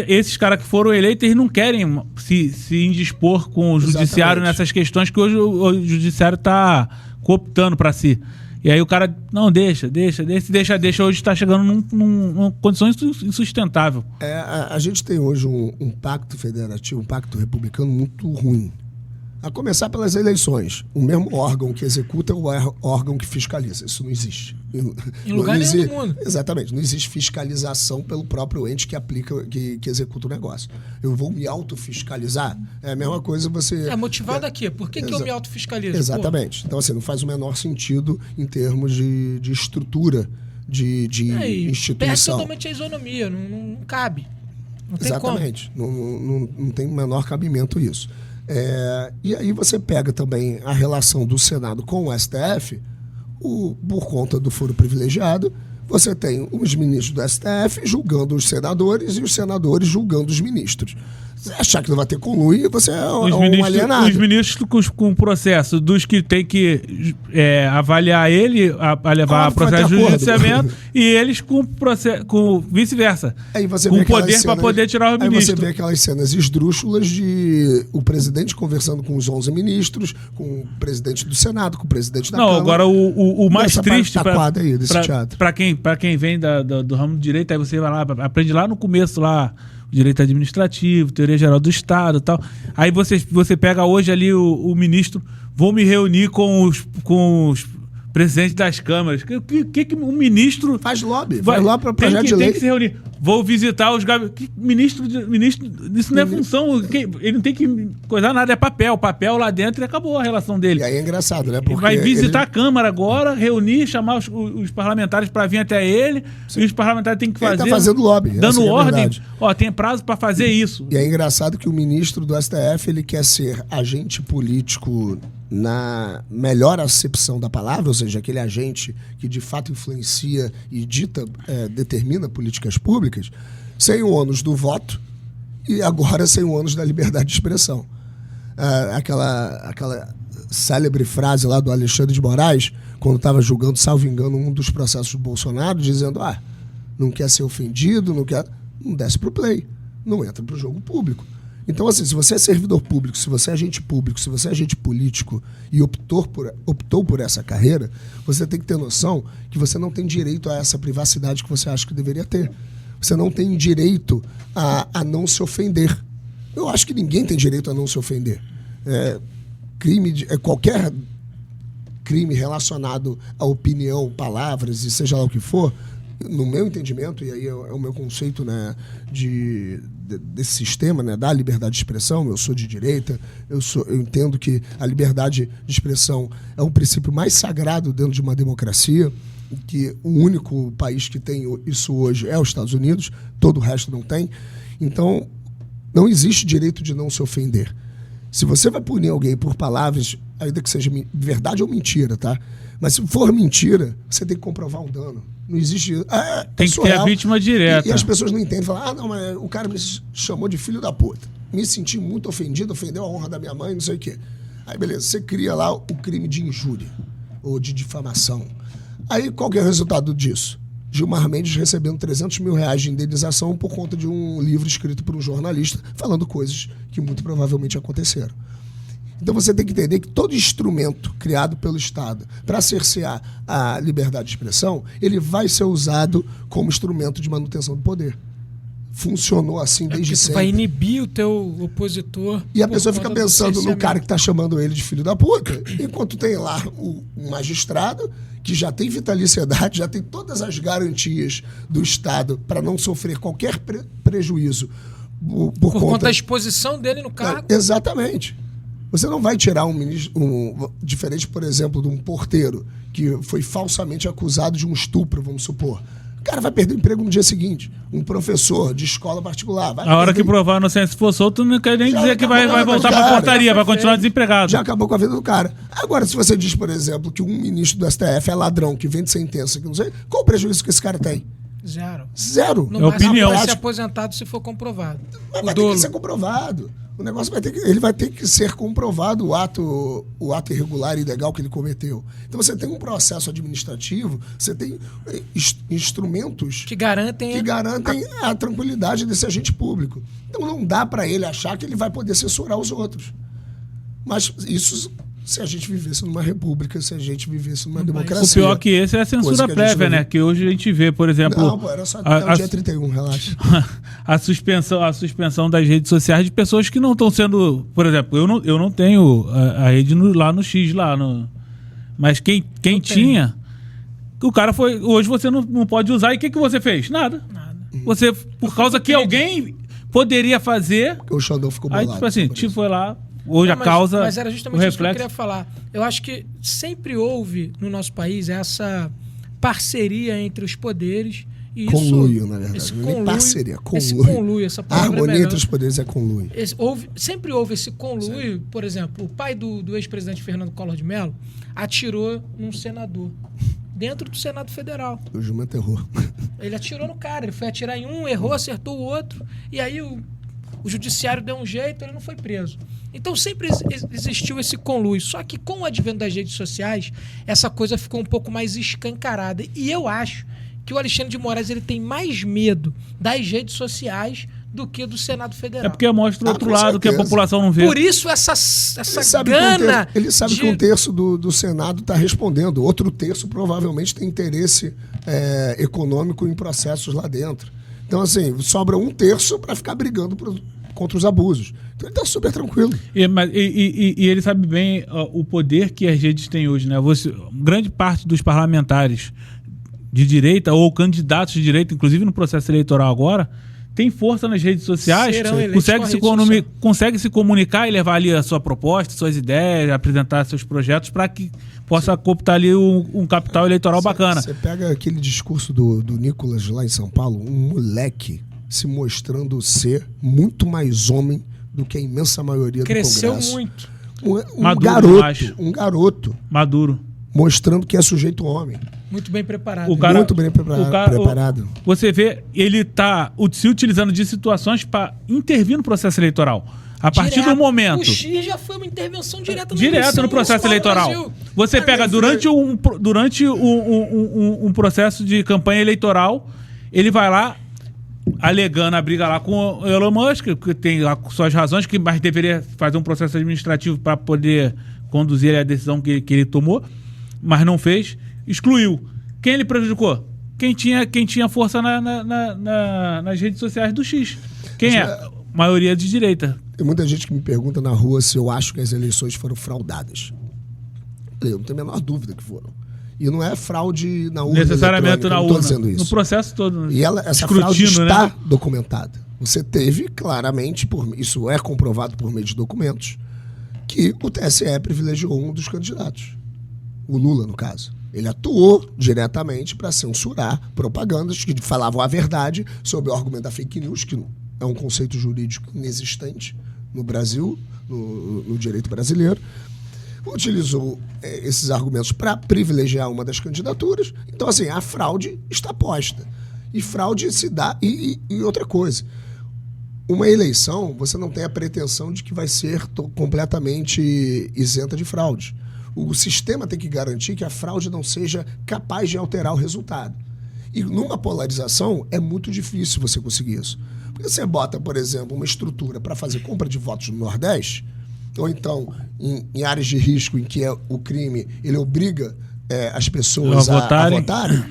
esses caras que foram eleitos, eles não querem se indispor com o judiciário nessas questões que hoje o judiciário está cooptando para si. E aí o cara, não, deixa, hoje está chegando numa condição insustentável. A gente tem hoje um pacto federativo, um pacto republicano muito ruim. A começar pelas eleições. O mesmo órgão que executa é o órgão que fiscaliza. Isso não existe. Em lugar nenhum do mundo. Exatamente. Não existe fiscalização pelo próprio ente que aplica, que executa o negócio. Eu vou me autofiscalizar? É a mesma coisa você... É motivado aqui. Por que eu me autofiscalizo? Exatamente. Pô. Então, assim, não faz o menor sentido em termos de estrutura, de instituição. Perde totalmente a isonomia. Não cabe. Não tem Exatamente. Não tem o menor cabimento isso. E aí você pega também a relação do Senado com o STF, por conta do foro privilegiado, você tem os ministros do STF julgando os senadores e os senadores julgando os ministros. Se achar que não vai ter conluio, você é um alienado. Os ministros com processo dos que tem que avaliar ele, a levar a processo de judiciamento, e eles com vice-versa. Aí você com vê poder para poder tirar os ministros. Aí você vê aquelas cenas esdrúxulas de o presidente conversando com os 11 ministros, com o presidente do Senado, com o presidente da Câmara. Não, agora o mais triste para quem vem do ramo do direito, aí você vai lá, aprende lá no começo lá, direito administrativo, teoria geral do Estado e tal. Aí você pega hoje ali o ministro, vou me reunir com os presidentes das câmaras. Que o ministro... Faz lobby para projeto de lei. Tem que se reunir. Vou visitar os ministro, isso não é função. Ele não tem que coisar nada, é papel. Papel lá dentro e acabou a relação dele. E aí é engraçado, né? Porque vai visitar a Câmara agora, reunir, chamar os parlamentares para vir até ele. Sim. E os parlamentares têm que fazer. Ele tá fazendo lobby. Dando ordem. Ó, tem prazo para fazer isso. E é engraçado que o ministro do STF, ele quer ser agente político na melhor acepção da palavra, ou seja, aquele agente que de fato influencia e determina políticas públicas, sem o ônus do voto e agora sem o ônus da liberdade de expressão. Aquela célebre frase lá do Alexandre de Moraes, quando estava julgando, salvo engano, um dos processos do Bolsonaro, dizendo, não quer ser ofendido, não desce pro play, não entra pro jogo público. Então, assim, se você é servidor público, se você é agente público, se você é agente político e optou por essa carreira, você tem que ter noção que você não tem direito a essa privacidade que você acha que deveria ter. Você não tem direito a não se ofender. Eu acho que ninguém tem direito a não se ofender. Qualquer crime relacionado à opinião, palavras e seja lá o que for, no meu entendimento, e aí é o meu conceito, né, desse sistema, né, da liberdade de expressão, eu sou de direita, eu entendo que a liberdade de expressão é um princípio mais sagrado dentro de uma democracia, que o único país que tem isso hoje é os Estados Unidos, todo o resto não tem. Então, não existe direito de não se ofender. Se você vai punir alguém por palavras, ainda que seja verdade ou mentira, tá? Mas se for mentira, você tem que comprovar um dano. Não existe... tem que ter a vítima direta. E as pessoas não entendem. Falam, não, mas o cara me chamou de filho da puta. Me senti muito ofendido, ofendeu a honra da minha mãe, não sei o quê. Aí, beleza, você cria lá o crime de injúria ou de difamação. Aí, qual que é o resultado disso? Gilmar Mendes recebendo R$300 mil de indenização por conta de um livro escrito por um jornalista falando coisas que muito provavelmente aconteceram. Então você tem que entender que todo instrumento criado pelo Estado para cercear a liberdade de expressão, ele vai ser usado como instrumento de manutenção do poder. Funcionou assim desde sempre. Vai inibir o teu opositor. E a pessoa fica pensando no cara que está chamando ele de filho da puta, enquanto tem lá o magistrado que já tem vitaliciedade, já tem todas as garantias do Estado para não sofrer qualquer prejuízo por conta da exposição dele no cargo. Exatamente. Você não vai tirar diferente, por exemplo, de um porteiro que foi falsamente acusado de um estupro, vamos supor. O cara vai perder o emprego no dia seguinte. Um professor de escola particular. A hora que provar a inocência, se for solto, não quer nem dizer que vai voltar para a portaria, vai continuar desempregado. Já acabou com a vida do cara. Agora, se você diz, por exemplo, que um ministro do STF é ladrão, que vende sentença, que não sei, qual o prejuízo que esse cara tem? Zero. No máximo vai ser aposentado se for comprovado. Mas vai ter que ser comprovado. O negócio ele vai ter que ser comprovado o ato irregular e ilegal que ele cometeu. Então você tem um processo administrativo, você tem instrumentos que garantem a tranquilidade desse agente público. Então não dá para ele achar que ele vai poder censurar os outros. Mas isso se a gente vivesse numa república, se a gente vivesse numa democracia. O pior que esse é a censura prévia, né? Que hoje a gente vê, por exemplo... Não, pô, era só até o dia 31, relaxa. A suspensão das redes sociais de pessoas que não estão sendo... Por exemplo, eu não tenho a rede lá no X, mas quem tinha... O cara foi... Hoje você não pode usar. E o que você fez? Nada. Você, por causa que alguém poderia fazer... Porque o Xandão ficou bolado. Aí, tipo assim, foi lá... Hoje mas era justamente isso que eu queria falar. Eu acho que sempre houve no nosso país essa parceria entre os poderes. E conluio, na verdade. Nem parceria, conluio. Essa palavra a harmonia entre os poderes é conluio. Sempre houve esse conluio. Sim. Por exemplo, o pai do ex-presidente Fernando Collor de Mello atirou num senador dentro do Senado Federal. O Gilmar errou. Ele atirou no cara. Ele foi atirar em um, errou, acertou o outro. E aí o judiciário deu um jeito, ele não foi preso. Então sempre existiu esse conluio. Só que com o advento das redes sociais, essa coisa ficou um pouco mais escancarada. E eu acho que o Alexandre de Moraes ele tem mais medo das redes sociais do que do Senado Federal. É porque mostra o outro lado que a população não vê. Por isso essa gana... Ele sabe que um terço do Senado está respondendo. Outro terço provavelmente tem interesse econômico em processos lá dentro. Então, assim, sobra um terço para ficar brigando contra os abusos. Então, ele está super tranquilo. E ele sabe bem o poder que as redes têm hoje, né? Grande parte dos parlamentares de direita ou candidatos de direita, inclusive no processo eleitoral agora, tem força nas redes sociais, consegue se comunicar e levar ali a sua proposta, suas ideias, apresentar seus projetos para que possa cooptar ali um capital eleitoral bacana. Você pega aquele discurso do Nicolas lá em São Paulo, um moleque se mostrando ser muito mais homem do que a imensa maioria do Congresso. Cresceu muito. Um garoto. Maduro. Mostrando que é sujeito homem. Muito bem preparado. Muito bem preparado. Você vê, ele tá se utilizando de situações para intervir no processo eleitoral. A partir do momento... O X já foi uma intervenção direta no processo eleitoral. Você pega durante um processo de campanha eleitoral, ele vai lá, alegando a briga lá com o Elon Musk, que tem lá suas razões, mas deveria fazer um processo administrativo para poder conduzir a decisão que ele tomou, mas não fez, excluiu. Quem ele prejudicou? Quem tinha força nas redes sociais do X. Quem é? Maioria de direita. Tem muita gente que me pergunta na rua se eu acho que as eleições foram fraudadas. Eu não tenho a menor dúvida que foram. E não é fraude na urna. Necessariamente na urna. Dizendo isso. No processo todo. E essa fraude está documentada. Você teve claramente, isso é comprovado por meio de documentos, que o TSE privilegiou um dos candidatos. O Lula, no caso. Ele atuou diretamente para censurar propagandas que falavam a verdade sobre o argumento da fake news, que é um conceito jurídico inexistente no Brasil, no direito brasileiro. Utilizou esses argumentos para privilegiar uma das candidaturas. Então, assim, a fraude está posta. E fraude se dá... E outra coisa, uma eleição, você não tem a pretensão de que vai ser completamente isenta de fraude. O sistema tem que garantir que a fraude não seja capaz de alterar o resultado. E numa polarização, é muito difícil você conseguir isso. Porque você bota, por exemplo, uma estrutura para fazer compra de votos no Nordeste, ou então em áreas de risco em que o crime ele obriga as pessoas a votarem,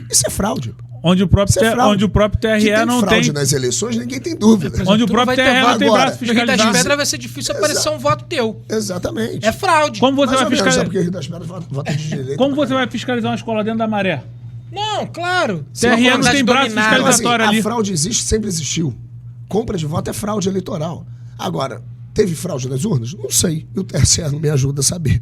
isso é fraude. Onde o próprio TRE não tem... fraude nas eleições, ninguém tem dúvida. Onde o próprio TRE não tem braço fiscalizado. No Rio das Pedras vai ser difícil aparecer um voto teu. Exatamente. É fraude. Como você vai fiscalizar? Porque o Rio das Pedras vota de direita. Como você vai fiscalizar uma escola dentro da Maré? Não, claro. TRE não tem braço fiscalizatório ali. A fraude existe, sempre existiu. Compra de voto é fraude eleitoral. Agora, teve fraude nas urnas? Não sei. E o TSE não me ajuda a saber.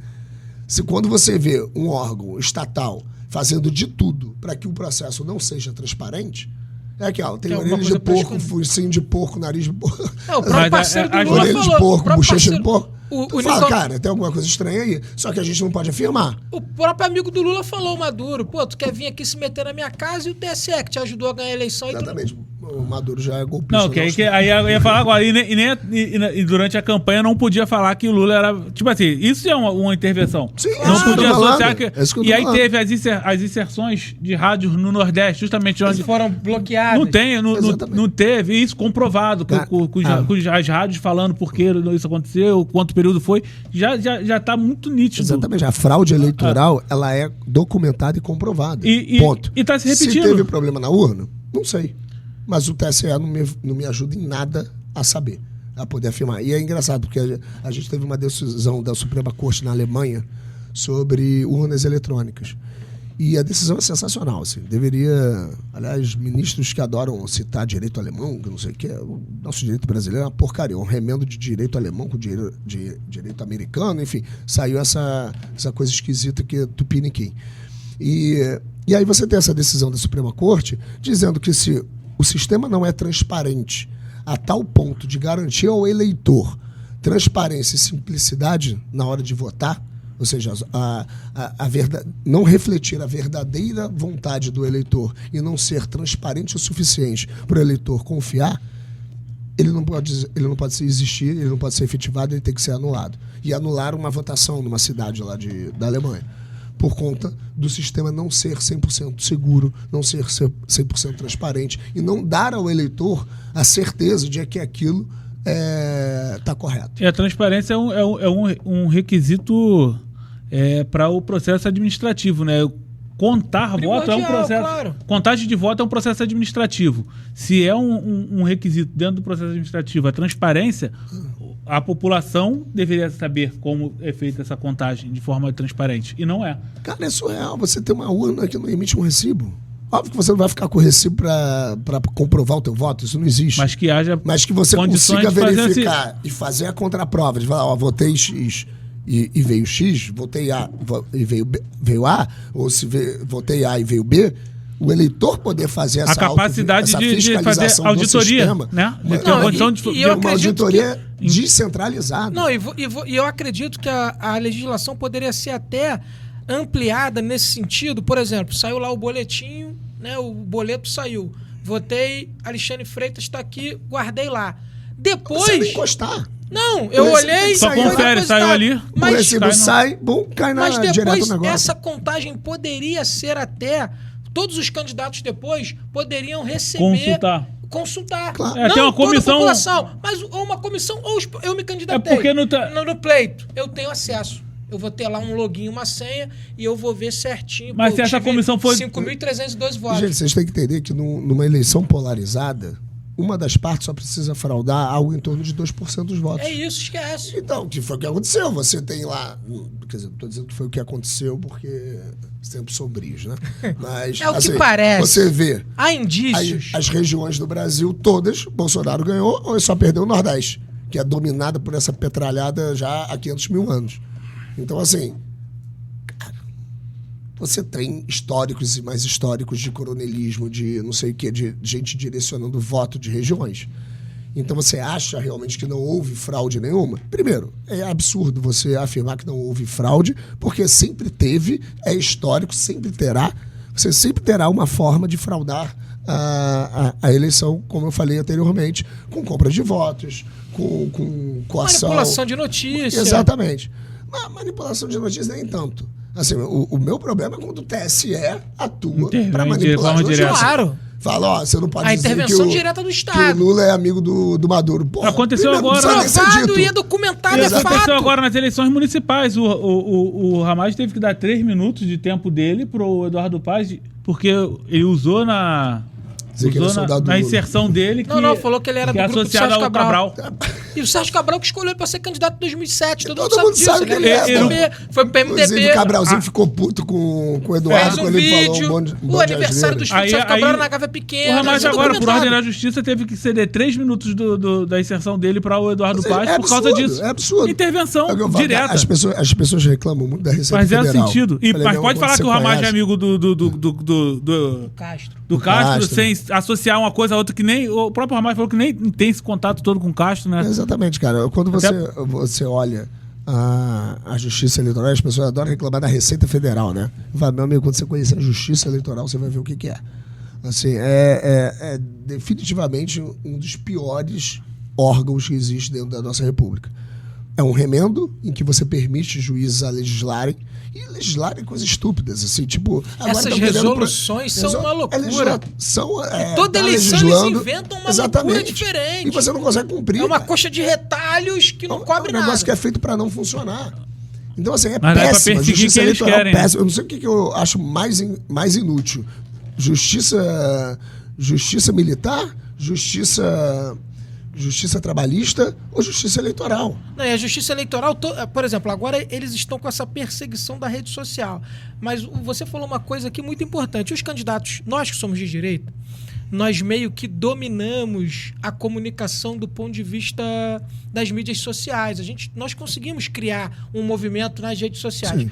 Se quando você vê um órgão estatal fazendo de tudo para que o processo não seja transparente, é que tem orelha de porco, focinho de porco, nariz de porco. O próprio parceiro do Lula orelha de porco, bochecha de porco. Fala, cara, tem alguma coisa estranha aí. Só que a gente não pode afirmar. O próprio amigo do Lula falou, Maduro, tu quer vir aqui se meter na minha casa e o TSE que te ajudou a ganhar a eleição. Exatamente. O Maduro já é golpista. Não, aí eu ia falar agora. E durante a campanha não podia falar que o Lula era... Tipo assim, isso é uma intervenção. Sim, não podia associar que... E aí teve as inserções de rádios no Nordeste, justamente onde... foram bloqueadas. Não teve isso comprovado, com as rádios falando por que isso aconteceu, quanto período foi. Já tá muito nítido. Exatamente. A fraude eleitoral, ela é documentada e comprovada. Ponto. E tá se repetindo. Se teve problema na urna, não sei. Mas o TSE não me ajuda em nada a saber, a poder afirmar. E é engraçado, porque a gente teve uma decisão da Suprema Corte na Alemanha sobre urnas eletrônicas. E a decisão é sensacional. Assim. Deveria... Aliás, ministros que adoram citar direito alemão, que não sei o que, o nosso direito brasileiro é uma porcaria, um remendo de direito alemão com direito americano, enfim, saiu essa coisa esquisita que é tupiniquim. E aí você tem essa decisão da Suprema Corte dizendo que se o sistema não é transparente a tal ponto de garantir ao eleitor transparência e simplicidade na hora de votar, ou seja, não refletir a verdadeira vontade do eleitor e não ser transparente o suficiente para o eleitor confiar, ele não pode existir, ele não pode ser efetivado, ele tem que ser anulado. E anular uma votação numa cidade lá da Alemanha, por conta do sistema não ser 100% seguro, não ser 100% transparente e não dar ao eleitor a certeza de que aquilo está correto. E a transparência é um requisito para o processo administrativo, né? Contar voto é um processo. Claro. Contagem de voto é um processo administrativo. Se é um requisito dentro do processo administrativo a transparência, a população deveria saber como é feita essa contagem de forma transparente. E não é. Cara, é surreal. Você tem uma urna que não emite um recibo. Óbvio que você não vai ficar com o recibo para comprovar o teu voto, isso não existe. Mas que haja Mas que você condições consiga de fazer verificar e fazer a contraprova, de falar, ó, votei X e veio X, votei A e veio A, ou se votei A e veio B, o eleitor poder fazer essa capacidade essa de fazer fiscalização auditoria, do sistema, né? De ter Não, uma condição e eu uma acredito auditoria descentralizada. Não, e eu acredito que a legislação poderia ser até ampliada nesse sentido. Por exemplo, saiu lá o boletim, né? O boleto saiu. Votei, Alexandre Freitas está aqui, guardei lá. Depois... Você nem encostar. Não, eu olhei... Só confere, saiu ali. O recibo sai, cai mas direto depois no negócio. essa contagem poderia ser até... Todos os candidatos depois poderiam receber... Consultar. Claro. Não tem uma comissão... toda a população, mas ou uma comissão, ou eu me candidatei. É porque no pleito, eu tenho acesso. Eu vou ter lá um login, uma senha, e eu vou ver certinho. Mas se essa comissão for... 5.312 votos. Gente, vocês têm que entender que numa eleição polarizada, uma das partes só precisa fraudar algo em torno de 2% dos votos. É isso, esquece. Então, que foi o que aconteceu. Você tem lá... Quer dizer, não estou dizendo que foi o que aconteceu porque tempos sombrios, né? Mas, é o que parece. Você vê... Há indícios. As regiões do Brasil, todas, Bolsonaro ganhou ou só perdeu o Nordeste, que é dominada por essa petralhada já há 500 mil anos. Então, assim... Você tem históricos e mais históricos de coronelismo, de não sei o quê, de gente direcionando voto de regiões. Então você acha realmente que não houve fraude nenhuma? Primeiro, é absurdo você afirmar que não houve fraude, porque sempre teve, é histórico, sempre terá. Você sempre terá uma forma de fraudar a eleição, como eu falei anteriormente, com compra de votos, com coação. Manipulação de notícias. Exatamente. Mas manipulação de notícias nem tanto. Assim, o meu problema é quando o TSE atua para manipular as notícias. Claro. Fala, ó, você não pode dizer intervenção direta do Estado. que o Lula é amigo do Maduro. Porra, aconteceu agora. Provado e é documentado, é fato. Aconteceu agora nas eleições municipais. O Ramagem teve que dar 3 minutos de tempo dele pro Eduardo Paz, porque ele usou na inserção dele que... Não, falou que ele era do grupo do associado Sérgio ao Cabral. E o Sérgio Cabral que escolheu ele para ser candidato em 2007. Todo mundo sabe que ele é. Foi pro PMDB. Inclusive, o Cabralzinho ficou puto com o Eduardo quando ele falou um monte o aniversário dos filhos do Sérgio Cabral na Gávea Pequena. O Ramagem agora, por ordem da justiça, teve que ceder 3 minutos da inserção dele para o Eduardo Paz por causa disso. É absurdo. Intervenção direta. As pessoas reclamam muito da Receita Federal. Federal. Faz sentido. Mas pode falar que o Ramagem é amigo do Castro, sem associar uma coisa a outra, que nem... O próprio Ramagem falou que nem tem esse contato todo com o Castro, né? Exatamente, cara. Quando você olha a Justiça Eleitoral, as pessoas adoram reclamar da Receita Federal, né? Vai, meu amigo, quando você conhecer a Justiça Eleitoral, você vai ver o que é. Assim, é definitivamente um dos piores órgãos que existe dentro da nossa República. É um remendo em que você permite juízes a legislarem, e legislarem coisas estúpidas, assim, tipo... Essas resoluções são uma loucura. Toda eleição eles inventam uma loucura diferente. E você não consegue cumprir. É uma coxa de retalhos que não cobre nada. É um negócio que é feito para não funcionar. Então, assim, Mas péssimo. A justiça eleitoral é péssima. Eu não sei o que eu acho mais inútil. Justiça militar, justiça trabalhista ou justiça eleitoral? Não, e a justiça eleitoral, por exemplo, agora eles estão com essa perseguição da rede social. Mas você falou uma coisa aqui muito importante. Os candidatos, nós que somos de direita, nós meio que dominamos a comunicação do ponto de vista das mídias sociais. Nós conseguimos criar um movimento nas redes sociais. Sim.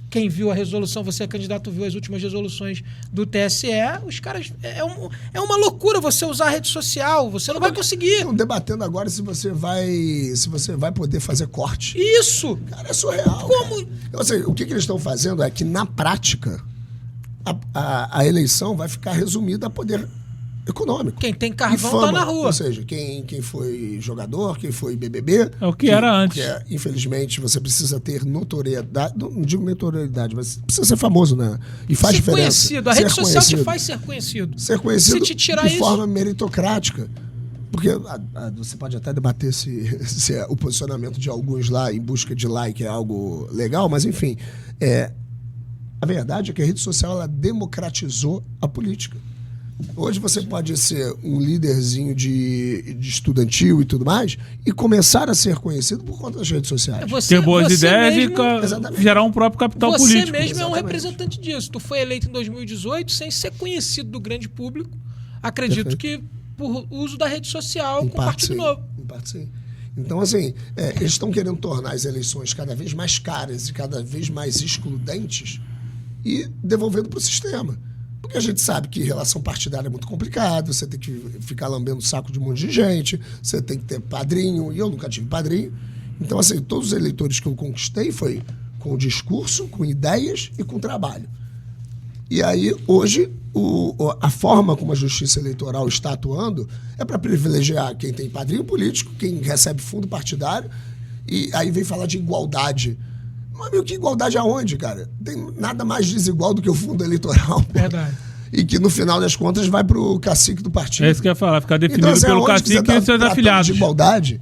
Quem viu a resolução, você é candidato, viu as últimas resoluções do TSE, os caras... É uma loucura você usar a rede social, você não vai conseguir. Estão debatendo agora se você vai poder fazer corte. Isso! Cara, é surreal. Como? Então, assim, o que eles estão fazendo é que, na prática, a eleição vai ficar resumida a poder econômico. Quem tem carvão tá na rua. Ou seja, quem foi jogador, quem foi BBB... É o que era antes. Infelizmente, você precisa ter notoriedade... Não digo notoriedade, mas precisa ser famoso, né? E faz diferença. Conhecido. A rede social te faz ser conhecido. Ser conhecido se te tirar de forma meritocrática. Porque você pode até debater se é o posicionamento de alguns lá em busca de like é algo legal, mas enfim... A verdade é que a rede social ela democratizou a política. Hoje você pode ser um líderzinho de estudantil e tudo mais e começar a ser conhecido por conta das redes sociais. Ter boas ideias mesmo, e gerar um próprio capital político. Você mesmo Exatamente. é um representante disso. Tu foi eleito em 2018 sem ser conhecido do grande público. Acredito que por uso da rede social com o Partido Novo. Em parte, sim. Então, assim, eles estão querendo tornar as eleições cada vez mais caras e cada vez mais excludentes e devolvendo para o sistema. Porque a gente sabe que relação partidária é muito complicado, você tem que ficar lambendo o saco de um monte de gente, você tem que ter padrinho, e eu nunca tive padrinho. Então, assim, todos os eleitores que eu conquistei foi com discurso, com ideias e com trabalho. E aí, hoje, a forma como a justiça eleitoral está atuando é para privilegiar quem tem padrinho político, quem recebe fundo partidário, e aí vem falar de igualdade. Mas, meu, que igualdade aonde, cara? Tem nada mais desigual do que o fundo eleitoral. Pô. Verdade. E que, no final das contas, vai para o cacique do partido. É isso que eu ia falar, ficar definido então, assim, pelo aonde que cacique você e seus tratando afiliados. de igualdade.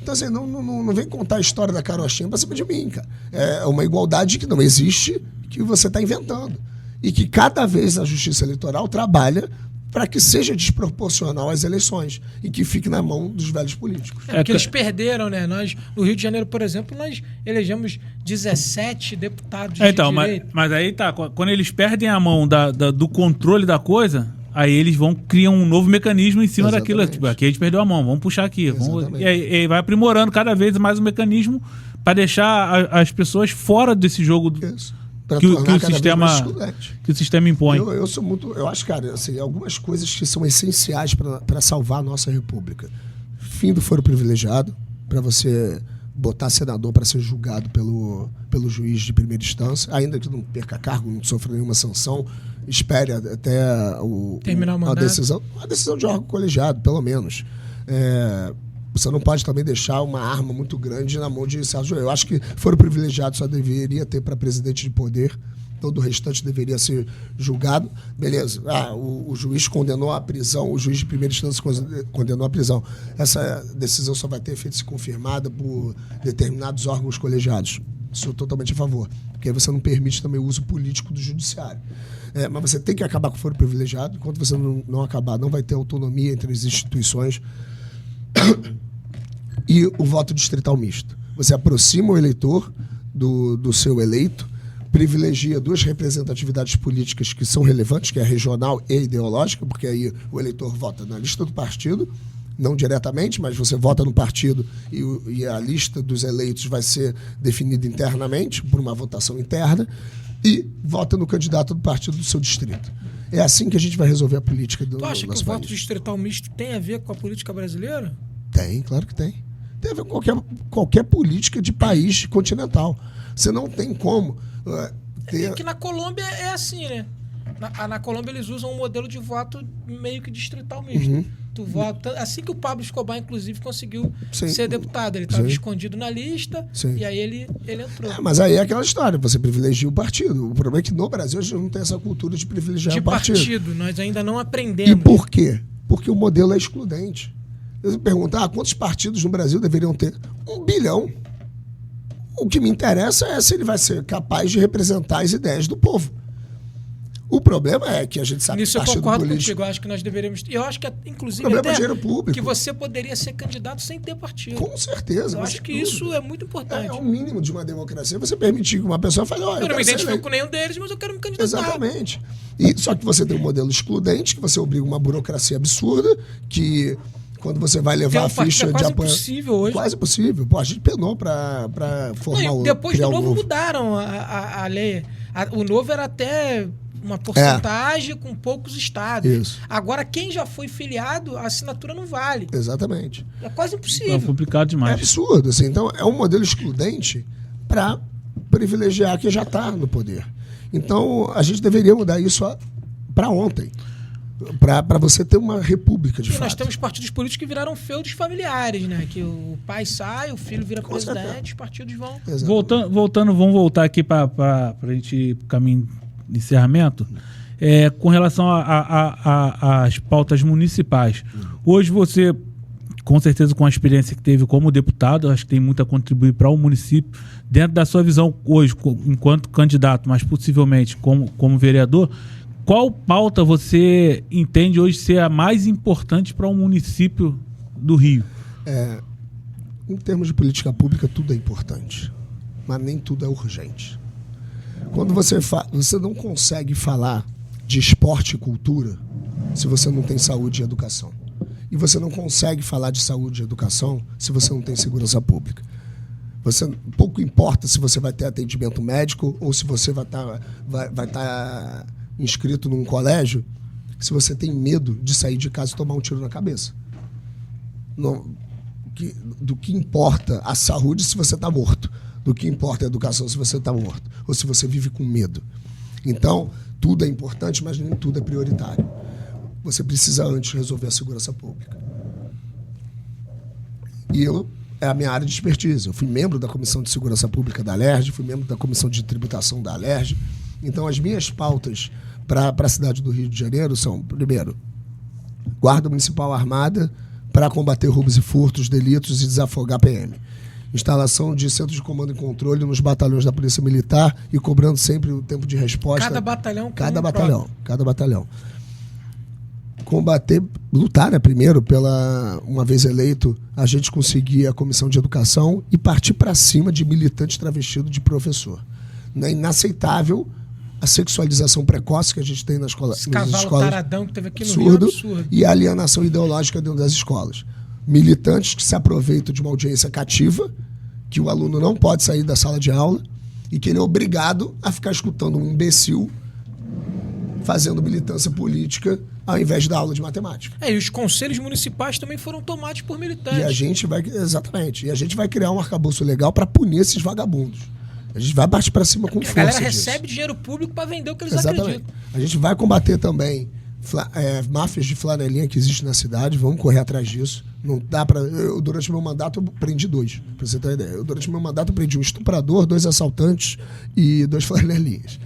Então, assim, não vem contar a história da carochinha pra cima de mim, cara. É uma igualdade que não existe, que você está inventando. E que cada vez a Justiça Eleitoral trabalha para que seja desproporcional às eleições e que fique na mão dos velhos políticos. Porque eles perderam, né? Nós, no Rio de Janeiro, por exemplo, nós elegemos 17 deputados de Então, direita. mas aí tá, quando eles perdem a mão do controle da coisa, aí eles criam um novo mecanismo em cima Exatamente. daquilo. Tipo, aqui a gente perdeu a mão, vamos puxar aqui. Exatamente. E aí vai aprimorando cada vez mais o mecanismo para deixar as pessoas fora desse jogo Isso. Pra que tornar o cada vez sistema mais excludente. que o sistema impõe. Eu sou muito. Eu acho, cara, assim, algumas coisas que são essenciais para salvar a nossa república. Fim do foro privilegiado, para você botar senador para ser julgado pelo juiz de primeira instância, ainda que não perca cargo, não sofra nenhuma sanção, espere até terminar o mandato. a decisão de órgão colegiado, pelo menos. Você não pode também deixar uma arma muito grande na mão de Sérgio. Eu acho que foro privilegiado só deveria ter para presidente de poder, todo o restante deveria ser julgado. Beleza, o juiz condenou a prisão, o juiz de primeira instância condenou a prisão. Essa decisão só vai ter efeito se confirmada por determinados órgãos colegiados. Sou totalmente a favor, porque aí você não permite também o uso político do judiciário. Mas você tem que acabar com o foro privilegiado. Enquanto você não acabar, não vai ter autonomia entre as instituições. E o voto distrital misto. Você aproxima o eleitor do seu eleito, privilegia duas representatividades políticas que são relevantes, que é a regional e a ideológica, porque aí o eleitor vota na lista do partido, não diretamente, mas você vota no partido e a lista dos eleitos vai ser definida internamente, por uma votação interna, e vota no candidato do partido do seu distrito. É assim que a gente vai resolver a política do nosso país. Tu acha que o voto distrital misto tem a ver com a política brasileira? Tem, claro que tem. Tem a ver com qualquer política de país continental. Você não tem como ter... É que na Colômbia é assim, né? Na Colômbia eles usam um modelo de voto meio que distrital misto. Uhum. Tu vota... Assim que o Pablo Escobar, inclusive, conseguiu Sim. ser deputado. Ele estava Sim. escondido na lista. Sim. E aí ele entrou. Mas aí é aquela história, você privilegia o partido. O problema é que no Brasil a gente não tem essa cultura de privilegiar o partido. Nós ainda não aprendemos. E por quê? Porque o modelo é excludente. Eu pergunto, quantos partidos no Brasil deveriam ter? 1 bilhão. O que me interessa é se ele vai ser capaz de representar as ideias do povo. O problema é que a gente sabe Nisso que o eu partido concordo político... contigo. Eu acho que nós deveríamos... Eu acho que, inclusive, O problema é até dinheiro público. que você poderia ser candidato sem ter partido. Com certeza. Eu mas acho que tudo. isso é muito importante. É o mínimo de uma democracia. Você permitir que uma pessoa fale, Eu não me quero ser identifico eleito. com nenhum deles, mas eu quero me candidatar. Exatamente. Só que você tem um modelo excludente, que você obriga uma burocracia absurda, que quando você vai levar a ficha de apoio... Impossível hoje. Quase impossível. Pô, a gente penou para formar Não, o... depois do criar o novo mudaram a lei. O novo era até uma porcentagem com poucos estados. Isso. Agora, quem já foi filiado, a assinatura não vale. Exatamente. É quase É impossível. complicado É demais. absurdo. Assim. Então, é um modelo excludente para privilegiar quem já está no poder. Então, a gente deveria mudar isso para ontem. Para você ter uma república, de E fato. nós temos partidos políticos que viraram feudos familiares, né? Que o pai sai, o filho vira Com certeza. presidente, os partidos vão... Exatamente. Vamos voltar aqui para a gente ir pro caminho de encerramento. Com relação às pautas municipais. Hoje você, com certeza com a experiência que teve como deputado, acho que tem muito a contribuir para o município. Dentro da sua visão hoje, enquanto candidato, mas possivelmente como vereador, qual pauta você entende hoje ser a mais importante para um município do Rio? Em termos de política pública, tudo é importante, mas nem tudo é urgente. Quando você não consegue falar de esporte e cultura se você não tem saúde e educação. E você não consegue falar de saúde e educação se você não tem segurança pública. Pouco importa se você vai ter atendimento médico ou se você vai estar inscrito num colégio, se você tem medo de sair de casa e tomar um tiro na cabeça. Do que importa a saúde se você está morto. Do que importa a educação se você está morto. Ou se você vive com medo. Então, tudo é importante, mas nem tudo é prioritário. Você precisa antes resolver a segurança pública. E é a minha área de expertise. Eu fui membro da Comissão de Segurança Pública da Alerj, fui membro da Comissão de Tributação da Alerj. Então, as minhas pautas para a cidade do Rio de Janeiro são, primeiro, Guarda Municipal Armada para combater roubos e furtos, delitos e desafogar PM. Instalação de centros de comando e controle nos batalhões da Polícia Militar e cobrando sempre o tempo de resposta. Cada batalhão. Cada batalhão. Combater, lutar, né, primeiro, uma vez eleito, a gente conseguir a Comissão de Educação e partir para cima de militante travestido de professor. É inaceitável a sexualização precoce que a gente tem nas escolas. Esse cavalo taradão que teve aqui no Rio, absurdo. E a alienação ideológica dentro das escolas. Militantes que se aproveitam de uma audiência cativa, que o aluno não pode sair da sala de aula e que ele é obrigado a ficar escutando um imbecil fazendo militância política ao invés da aula de matemática. E os conselhos municipais também foram tomados por militantes. E a gente vai criar um arcabouço legal para punir esses vagabundos. A gente vai partir para cima com força. A galera recebe dinheiro público para vender o que eles acreditam. A gente vai combater também máfias de flanelinha que existem na cidade. Vamos correr atrás disso. Não dá para. Durante meu mandato, eu prendi 2. Para você ter uma ideia. Durante meu mandato, eu prendi um estuprador, 2 assaltantes e 2 flanelinhas.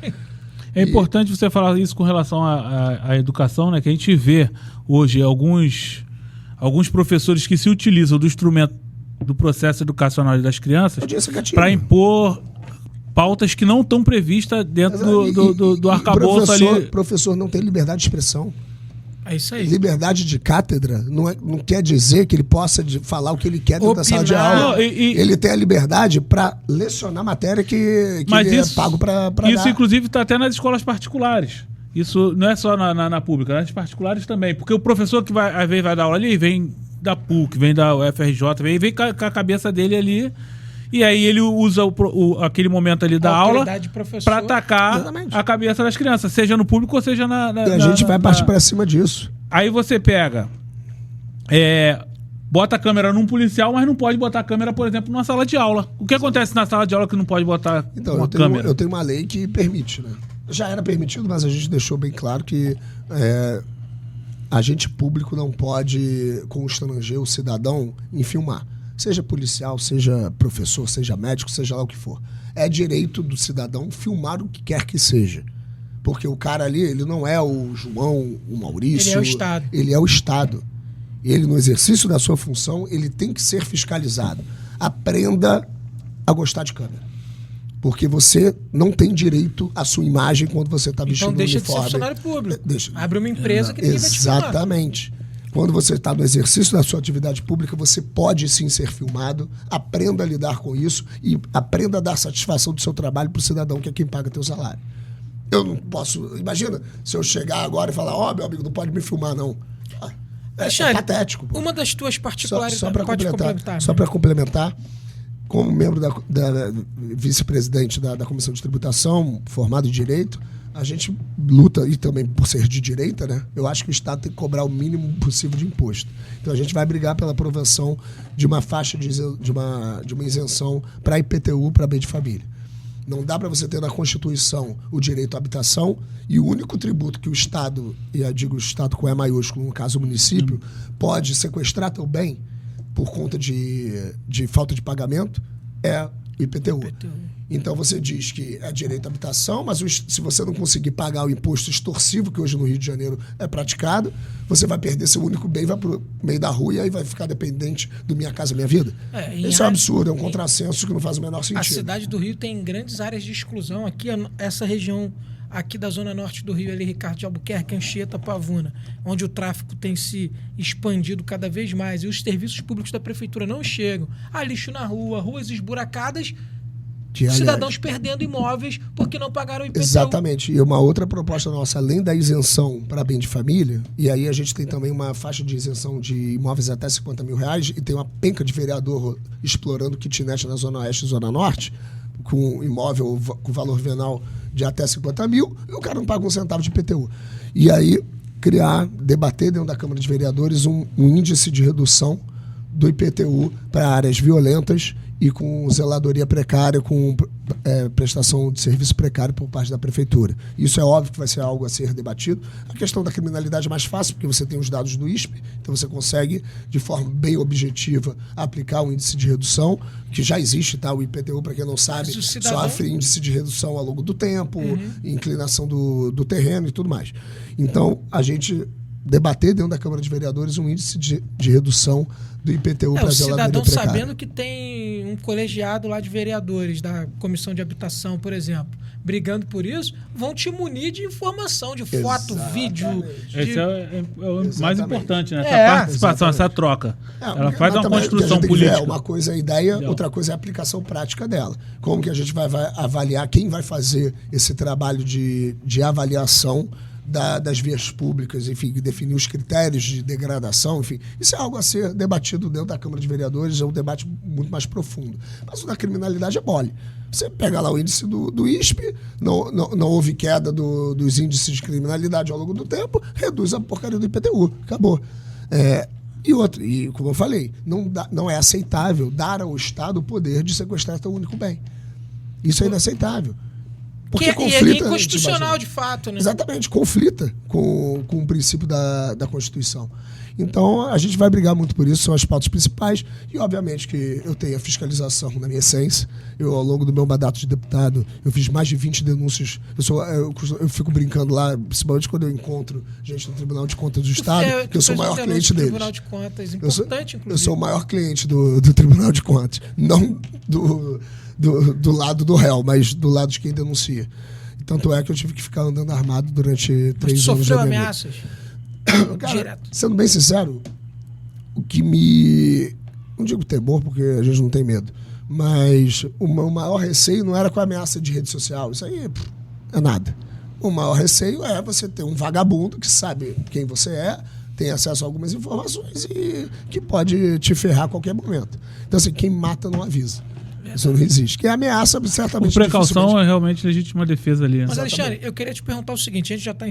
É importante você falar isso com relação à educação, né? Que a gente vê hoje alguns professores que se utilizam do instrumento do processo educacional das crianças para impor pautas que não estão previstas dentro do arcabouço ali. Professor não tem liberdade de expressão. É isso aí. Liberdade de cátedra não quer dizer que ele possa falar o que ele quer dentro da sala de aula. Ele tem a liberdade para lecionar matéria que ele é pago para dar. Isso, inclusive, está até nas escolas particulares. Isso não é só na pública, nas particulares também. Porque o professor que às vezes vai dar aula ali, vem da PUC, vem da UFRJ, vem com a cabeça dele ali. E aí ele usa aquele momento ali da aula para atacar a cabeça das crianças, seja no público ou seja E a gente vai partir para cima disso. Aí você pega, bota a câmera num policial, mas não pode botar a câmera, por exemplo, numa sala de aula. O que acontece na sala de aula que não pode botar uma câmera? Eu tenho uma lei que permite, né? Já era permitido, mas a gente deixou bem claro que agente público não pode constranger o cidadão em filmar. Seja policial, seja professor, seja médico, seja lá o que for. É direito do cidadão filmar o que quer que seja. Porque o cara ali, ele não é o João, o Maurício. Ele é o Estado. Ele é o Estado. Ele, no exercício da sua função, ele tem que ser fiscalizado. Aprenda a gostar de câmera. Porque você não tem direito à sua imagem quando você está vestindo um uniforme. Então deixa de ser funcionário público. Abre uma empresa que ninguém vai te filmar. Exatamente. Quando você está no exercício da sua atividade pública, você pode sim ser filmado. Aprenda a lidar com isso e aprenda a dar satisfação do seu trabalho para o cidadão, que é quem paga teu salário. Eu não posso... Imagina se eu chegar agora e falar, meu amigo, não pode me filmar, não. É patético. Pô. Uma das tuas particularidades... Só para complementar, como membro da vice-presidente da Comissão de Tributação, formado em Direito, a gente luta, e também por ser de direita, né? Eu acho que o Estado tem que cobrar o mínimo possível de imposto. Então a gente vai brigar pela aprovação de uma faixa de uma isenção para IPTU, para bem de família. Não dá para você ter na Constituição o direito à habitação e o único tributo que o Estado, e eu digo o Estado com E maiúsculo, no caso o município, pode sequestrar teu bem por conta de falta de pagamento é o IPTU. Então você diz que é direito à habitação, mas se você não conseguir pagar o imposto extorsivo, que hoje no Rio de Janeiro é praticado, você vai perder seu único bem, vai para o meio da rua e aí vai ficar dependente do Minha Casa Minha Vida. Isso é um absurdo, é um contrassenso que não faz o menor sentido. A cidade do Rio tem grandes áreas de exclusão. Aqui, essa região aqui da zona norte do Rio, ali, Ricardo de Albuquerque, Anchieta, Pavuna, onde o tráfico tem se expandido cada vez mais e os serviços públicos da prefeitura não chegam, há lixo na rua, ruas esburacadas, cidadãos perdendo imóveis porque não pagaram o IPTU. Exatamente. E uma outra proposta nossa, além da isenção para bem de família, e aí a gente tem também uma faixa de isenção de imóveis até R$50 mil, e tem uma penca de vereador explorando kitnet na Zona Oeste e Zona Norte, com imóvel com valor venal de até 50 mil, e o cara não paga um centavo de IPTU. E aí debater dentro da Câmara de Vereadores um índice de redução do IPTU para áreas violentas e com zeladoria precária, com prestação de serviço precário por parte da prefeitura. Isso é óbvio que vai ser algo a ser debatido. A questão da criminalidade é mais fácil, porque você tem os dados do ISP, então você consegue, de forma bem objetiva, aplicar o índice de redução, que já existe, tá? O IPTU, para quem não sabe, sofre índice de redução ao longo do tempo, inclinação do terreno e tudo mais. Então, a gente debater dentro da Câmara de Vereadores um índice de redução do IPTU para a zeladoria precária. O cidadão sabendo que tem um colegiado lá de vereadores da Comissão de Habitação, por exemplo, brigando por isso, vão te munir de informação, de foto, vídeo. Esse é o mais importante, né? Essa participação, essa troca. Ela faz uma construção política. Uma coisa é a ideia, outra coisa é a aplicação prática dela. Como que a gente vai avaliar, quem vai fazer esse trabalho de avaliação das vias públicas, enfim, definir os critérios de degradação, enfim. Isso é algo a ser debatido dentro da Câmara de Vereadores, é um debate muito mais profundo. Mas o da criminalidade é mole. Você pega lá o índice do ISP, não houve queda dos índices de criminalidade ao longo do tempo, reduz a porcaria do IPTU. Acabou. E como eu falei, não é aceitável dar ao Estado o poder de sequestrar teu único bem. Isso é inaceitável. Porque conflita, é inconstitucional, de fato, né? Exatamente, conflita com o princípio da Constituição. Então, a gente vai brigar muito por isso, são as pautas principais. E, obviamente, que eu tenho a fiscalização na minha essência. Ao longo do meu mandato de deputado, eu fiz mais de 20 denúncias. Eu fico brincando lá, principalmente quando eu encontro gente do Tribunal de Contas do Estado, que eu sou o maior cliente deles. Tribunal de Contas, importante, inclusive. Eu sou o maior cliente do Tribunal de Contas. Não do lado do réu, mas do lado de quem denuncia. Tanto é que eu tive que ficar andando armado durante 3 anos. Sofreu ameaças? Cara, direto. Sendo bem sincero, o que me... Não digo temor, porque a gente não tem medo, mas o meu maior receio não era com a ameaça de rede social. Isso aí é nada. O maior receio é você ter um vagabundo que sabe quem você é, tem acesso a algumas informações e que pode te ferrar a qualquer momento. Então, assim, quem mata não avisa. Isso não existe. Quem ameaça, certamente... Por precaução é realmente legítima defesa ali. Mas, Alexandre, eu queria te perguntar o seguinte, a gente já está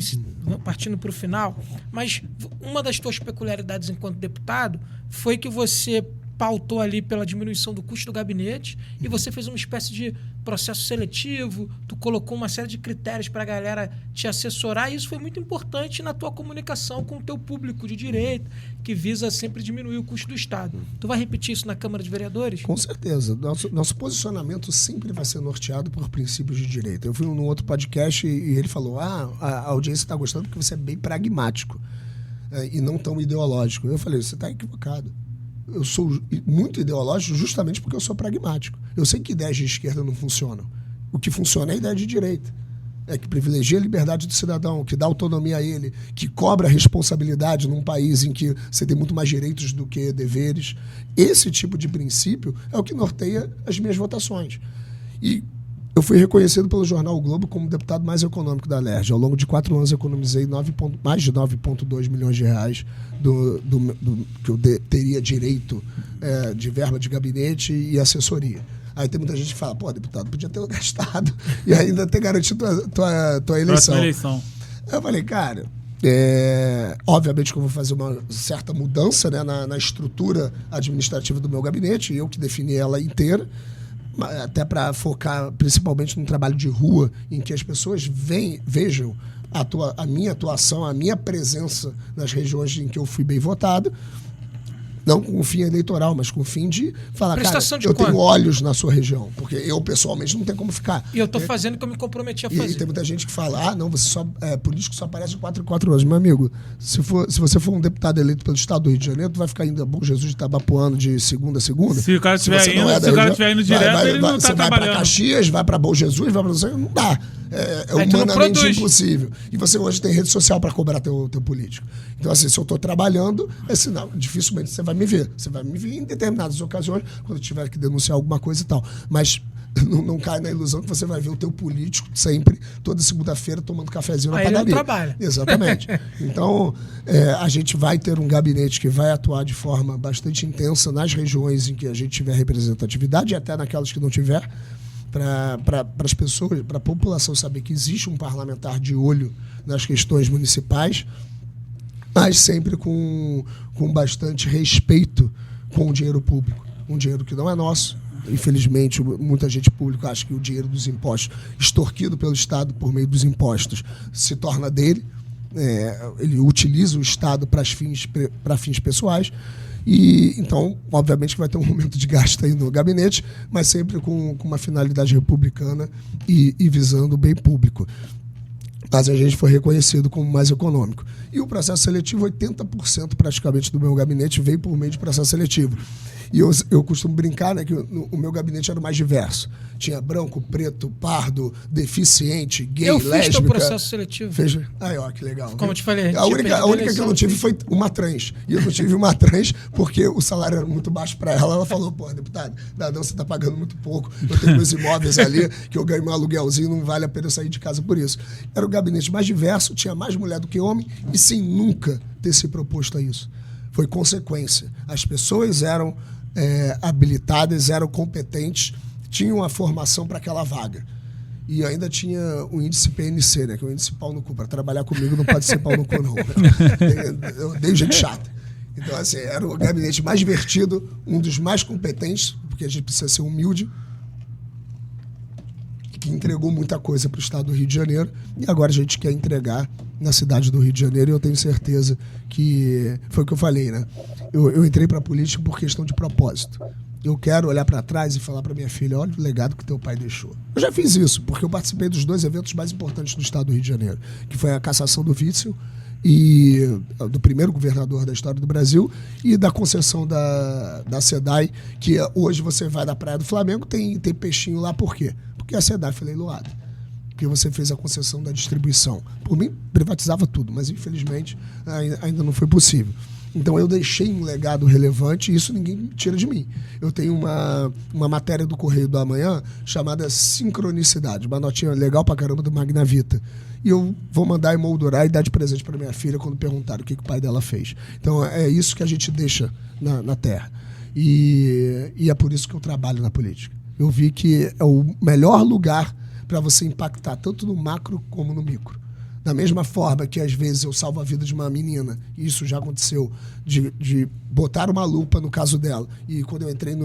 partindo para o final, mas uma das tuas peculiaridades enquanto deputado foi que você pautou ali pela diminuição do custo do gabinete e você fez uma espécie de processo seletivo, tu colocou uma série de critérios para a galera te assessorar e isso foi muito importante na tua comunicação com o teu público de direita, que visa sempre diminuir o custo do Estado. Tu vai repetir isso na Câmara de Vereadores? Com certeza. Nosso posicionamento sempre vai ser norteado por princípios de direita. Eu fui num outro podcast e ele falou, a audiência está gostando porque você é bem pragmático e não tão ideológico. Eu falei, você está equivocado. Eu sou muito ideológico justamente porque eu sou pragmático. Eu sei que ideias de esquerda não funcionam. O que funciona é a ideia de direita. É que privilegia a liberdade do cidadão, que dá autonomia a ele, que cobra a responsabilidade num país em que você tem muito mais direitos do que deveres. Esse tipo de princípio é o que norteia as minhas votações. E eu fui reconhecido pelo jornal o Globo como o deputado mais econômico da LERJ. Ao longo de 4 anos, eu economizei mais de 9,2 milhões de reais que eu teria direito de verba de gabinete e assessoria. Aí tem muita gente que fala, pô, deputado, podia ter gastado e ainda ter garantido tua eleição. Eleição. Eu falei, cara, obviamente que eu vou fazer uma certa mudança, né, na estrutura administrativa do meu gabinete, eu que defini ela inteira, até para focar principalmente no trabalho de rua, em que as pessoas vejam a minha atuação, a minha presença nas regiões em que eu fui bem votado, não com fim eleitoral, mas com fim de falar, prestação cara, eu tenho olhos na sua região, porque eu pessoalmente não tenho como ficar. E eu estou fazendo o que eu me comprometi a fazer. E tem muita gente que fala, não, você político só aparece de 4 em 4 anos. Meu amigo, se você for um deputado eleito pelo Estado do Rio de Janeiro, tu vai ficar ainda Bom Jesus de Itabapoana de segunda a segunda. Se o cara estiver indo direto, ele não está trabalhando. Você vai para Caxias, vai para Bom Jesus, vai para... Não dá. É Aí tu não humanamente produz. impossível. E você hoje tem rede social para cobrar teu político. Então, assim, se eu estou trabalhando, é sinal. Dificilmente você vai me ver. Você vai me ver em determinadas ocasiões, quando eu tiver que denunciar alguma coisa e tal. Mas não cai na ilusão que você vai ver o teu político sempre, toda segunda-feira, tomando cafezinho na Aí ele padaria. não trabalha. Exatamente. Então, a gente vai ter um gabinete que vai atuar de forma bastante intensa nas regiões em que a gente tiver representatividade e até naquelas que não tiver, para as pessoas, para a população saber que existe um parlamentar de olho nas questões municipais, mas sempre com bastante respeito com o dinheiro público. Um dinheiro que não é nosso. Infelizmente, muita gente pública acha que o dinheiro dos impostos, extorquido pelo Estado por meio dos impostos, se torna dele. Ele utiliza o Estado para fins pessoais. E, então, obviamente, que vai ter um momento de gasto aí no gabinete, mas sempre com uma finalidade republicana e visando o bem público. Mas a gente foi reconhecido como mais econômico. E o processo seletivo, 80% praticamente do meu gabinete veio por meio de processo seletivo. E eu costumo brincar, né, que o meu gabinete era o mais diverso. Tinha branco, preto, pardo, deficiente, gay, lésbica. Eu fiz teu processo seletivo. Fez? Aí, ó, que legal. Como eu te falei. A única que eu não tive foi uma trans. E eu não tive uma trans porque o salário era muito baixo para ela. Ela falou, pô, deputado, não, você tá pagando muito pouco. Eu tenho meus imóveis ali, que eu ganho meu aluguelzinho, não vale a pena eu sair de casa por isso. Era o gabinete mais diverso, tinha mais mulher do que homem e sem nunca ter se proposto a isso. Foi consequência. As pessoas eram habilitadas, eram competentes, tinham a formação para aquela vaga. E ainda tinha o índice PNC, né, que é o índice pau no cu. Para trabalhar comigo não pode ser pau no cu, não. Eu odeio gente chata. Então, assim, era o gabinete mais divertido, um dos mais competentes, porque a gente precisa ser humilde, que entregou muita coisa para o estado do Rio de Janeiro, e agora a gente quer entregar na cidade do Rio de Janeiro, e eu tenho certeza que foi o que eu falei, né? Eu entrei para a política por questão de propósito. Eu quero olhar para trás e falar para minha filha, olha o legado que teu pai deixou. Eu já fiz isso, porque eu participei dos 2 eventos mais importantes do estado do Rio de Janeiro, que foi a cassação do Witzel, e do primeiro governador da história do Brasil, e da concessão da SEDAI, que hoje você vai da Praia do Flamengo, tem peixinho lá, por quê? Porque a SEDAI foi leiloada. Porque você fez a concessão da distribuição. Por mim, privatizava tudo, mas infelizmente ainda não foi possível. Então eu deixei um legado relevante e isso ninguém tira de mim. Eu tenho uma matéria do Correio do Amanhã chamada Sincronicidade, uma notinha legal pra caramba do Magnavita. E eu vou mandar emoldurar e dar de presente para minha filha quando perguntar o que o pai dela fez. Então é isso que a gente deixa na terra. E é por isso que eu trabalho na política. Eu vi que é o melhor lugar para você impactar tanto no macro como no micro. Da mesma forma que às vezes eu salvo a vida de uma menina, e isso já aconteceu, de botar uma lupa no caso dela. E quando eu entrei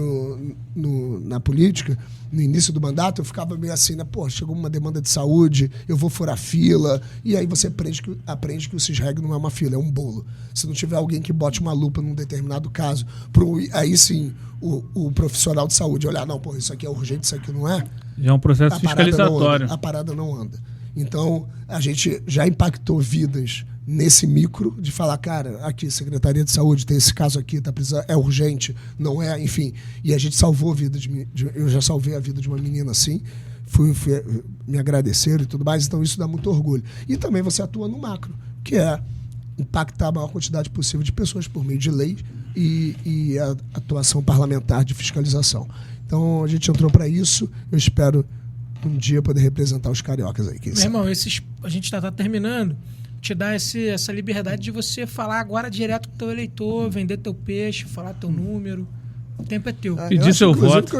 na política, no início do mandato, eu ficava meio assim, né? Pô, chegou uma demanda de saúde, eu vou furar fila. E aí você aprende que o CISREG não é uma fila, é um bolo. Se não tiver alguém que bote uma lupa num determinado caso, aí sim o profissional de saúde olhar, não, pô, isso aqui é urgente, isso aqui não é. Já é um processo fiscalizatório. A parada não anda. Então, a gente já impactou vidas nesse micro de falar, cara, aqui, Secretaria de Saúde, tem esse caso aqui, tá precisando, é urgente, não é, enfim. E a gente salvou a vida eu já salvei a vida de uma menina assim, fui me agradecer e tudo mais, então isso dá muito orgulho. E também você atua no macro, que é impactar a maior quantidade possível de pessoas por meio de lei e a atuação parlamentar de fiscalização. Então, a gente entrou para isso, eu espero um dia poder representar os cariocas aí. Meu irmão, a gente tá terminando, te dá essa liberdade de você falar agora direto com o teu eleitor, vender teu peixe, falar teu número. O tempo é teu. Pedir seu voto.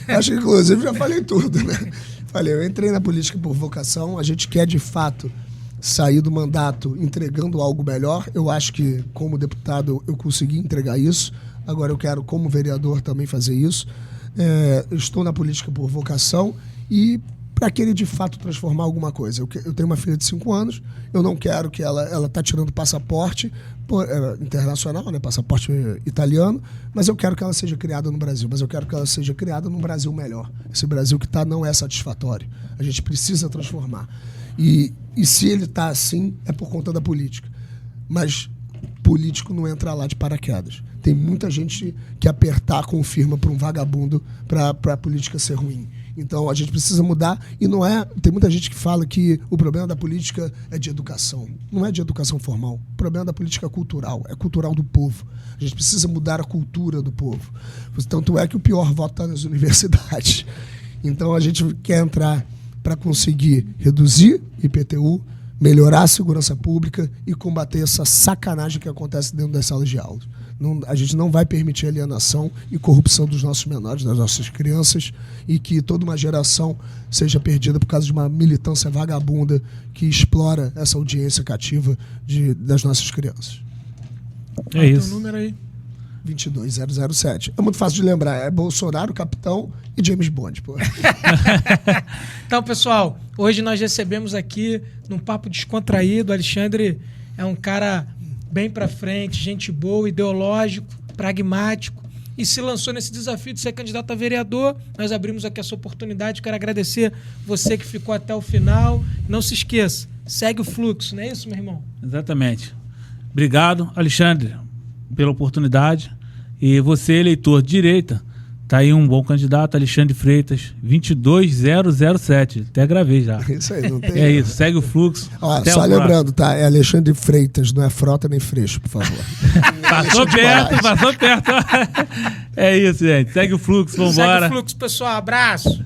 Acho que, inclusive, já falei tudo, né? Falei, eu entrei na política por vocação, a gente quer, de fato, sair do mandato entregando algo melhor. Eu acho que, como deputado, eu consegui entregar isso. Agora eu quero, como vereador, também fazer isso. Eu estou na política por vocação e para querer de fato transformar alguma coisa. Eu tenho uma filha de 5 anos, eu não quero que ela tá tirando passaporte internacional, né, passaporte italiano, mas eu quero que ela seja criada no Brasil, mas eu quero que ela seja criada num Brasil melhor. Esse Brasil que não é satisfatório. A gente precisa transformar. E se ele está assim, é por conta da política. Mas político não entra lá de paraquedas. Tem muita gente que apertar com firma para um vagabundo para a política ser ruim. Então a gente precisa mudar e não é... Tem muita gente que fala que o problema da política é de educação. Não é de educação formal. O problema da política é cultural. É cultural do povo. A gente precisa mudar a cultura do povo. Tanto é que o pior voto está nas universidades. Então a gente quer entrar para conseguir reduzir IPTU, melhorar a segurança pública e combater essa sacanagem que acontece dentro das salas de aula. A gente não vai permitir alienação e corrupção dos nossos menores, das nossas crianças, e que toda uma geração seja perdida por causa de uma militância vagabunda que explora essa audiência cativa das nossas crianças. É isso. Tem um número aí. 22007. É muito fácil de lembrar. É Bolsonaro, Capitão e James Bond. Pô. Então, pessoal, hoje nós recebemos aqui, num papo descontraído, o Alexandre é um cara bem pra frente, gente boa, ideológico, pragmático, e se lançou nesse desafio de ser candidato a vereador. Nós abrimos aqui essa oportunidade. Quero agradecer você que ficou até o final. Não se esqueça, segue o fluxo, não é isso, meu irmão? Exatamente. Obrigado, Alexandre, pela oportunidade. E você, eleitor de direita, tá aí um bom candidato, Alexandre Freitas, 22007. Até gravei já. Isso aí, não tem. É isso, segue o fluxo. Ó, Até só o lembrando, tá? É Alexandre Freitas, não é Frota nem Freixo, por favor. Passou perto. É isso, gente. Segue o fluxo, vambora. Segue o fluxo, pessoal. Abraço.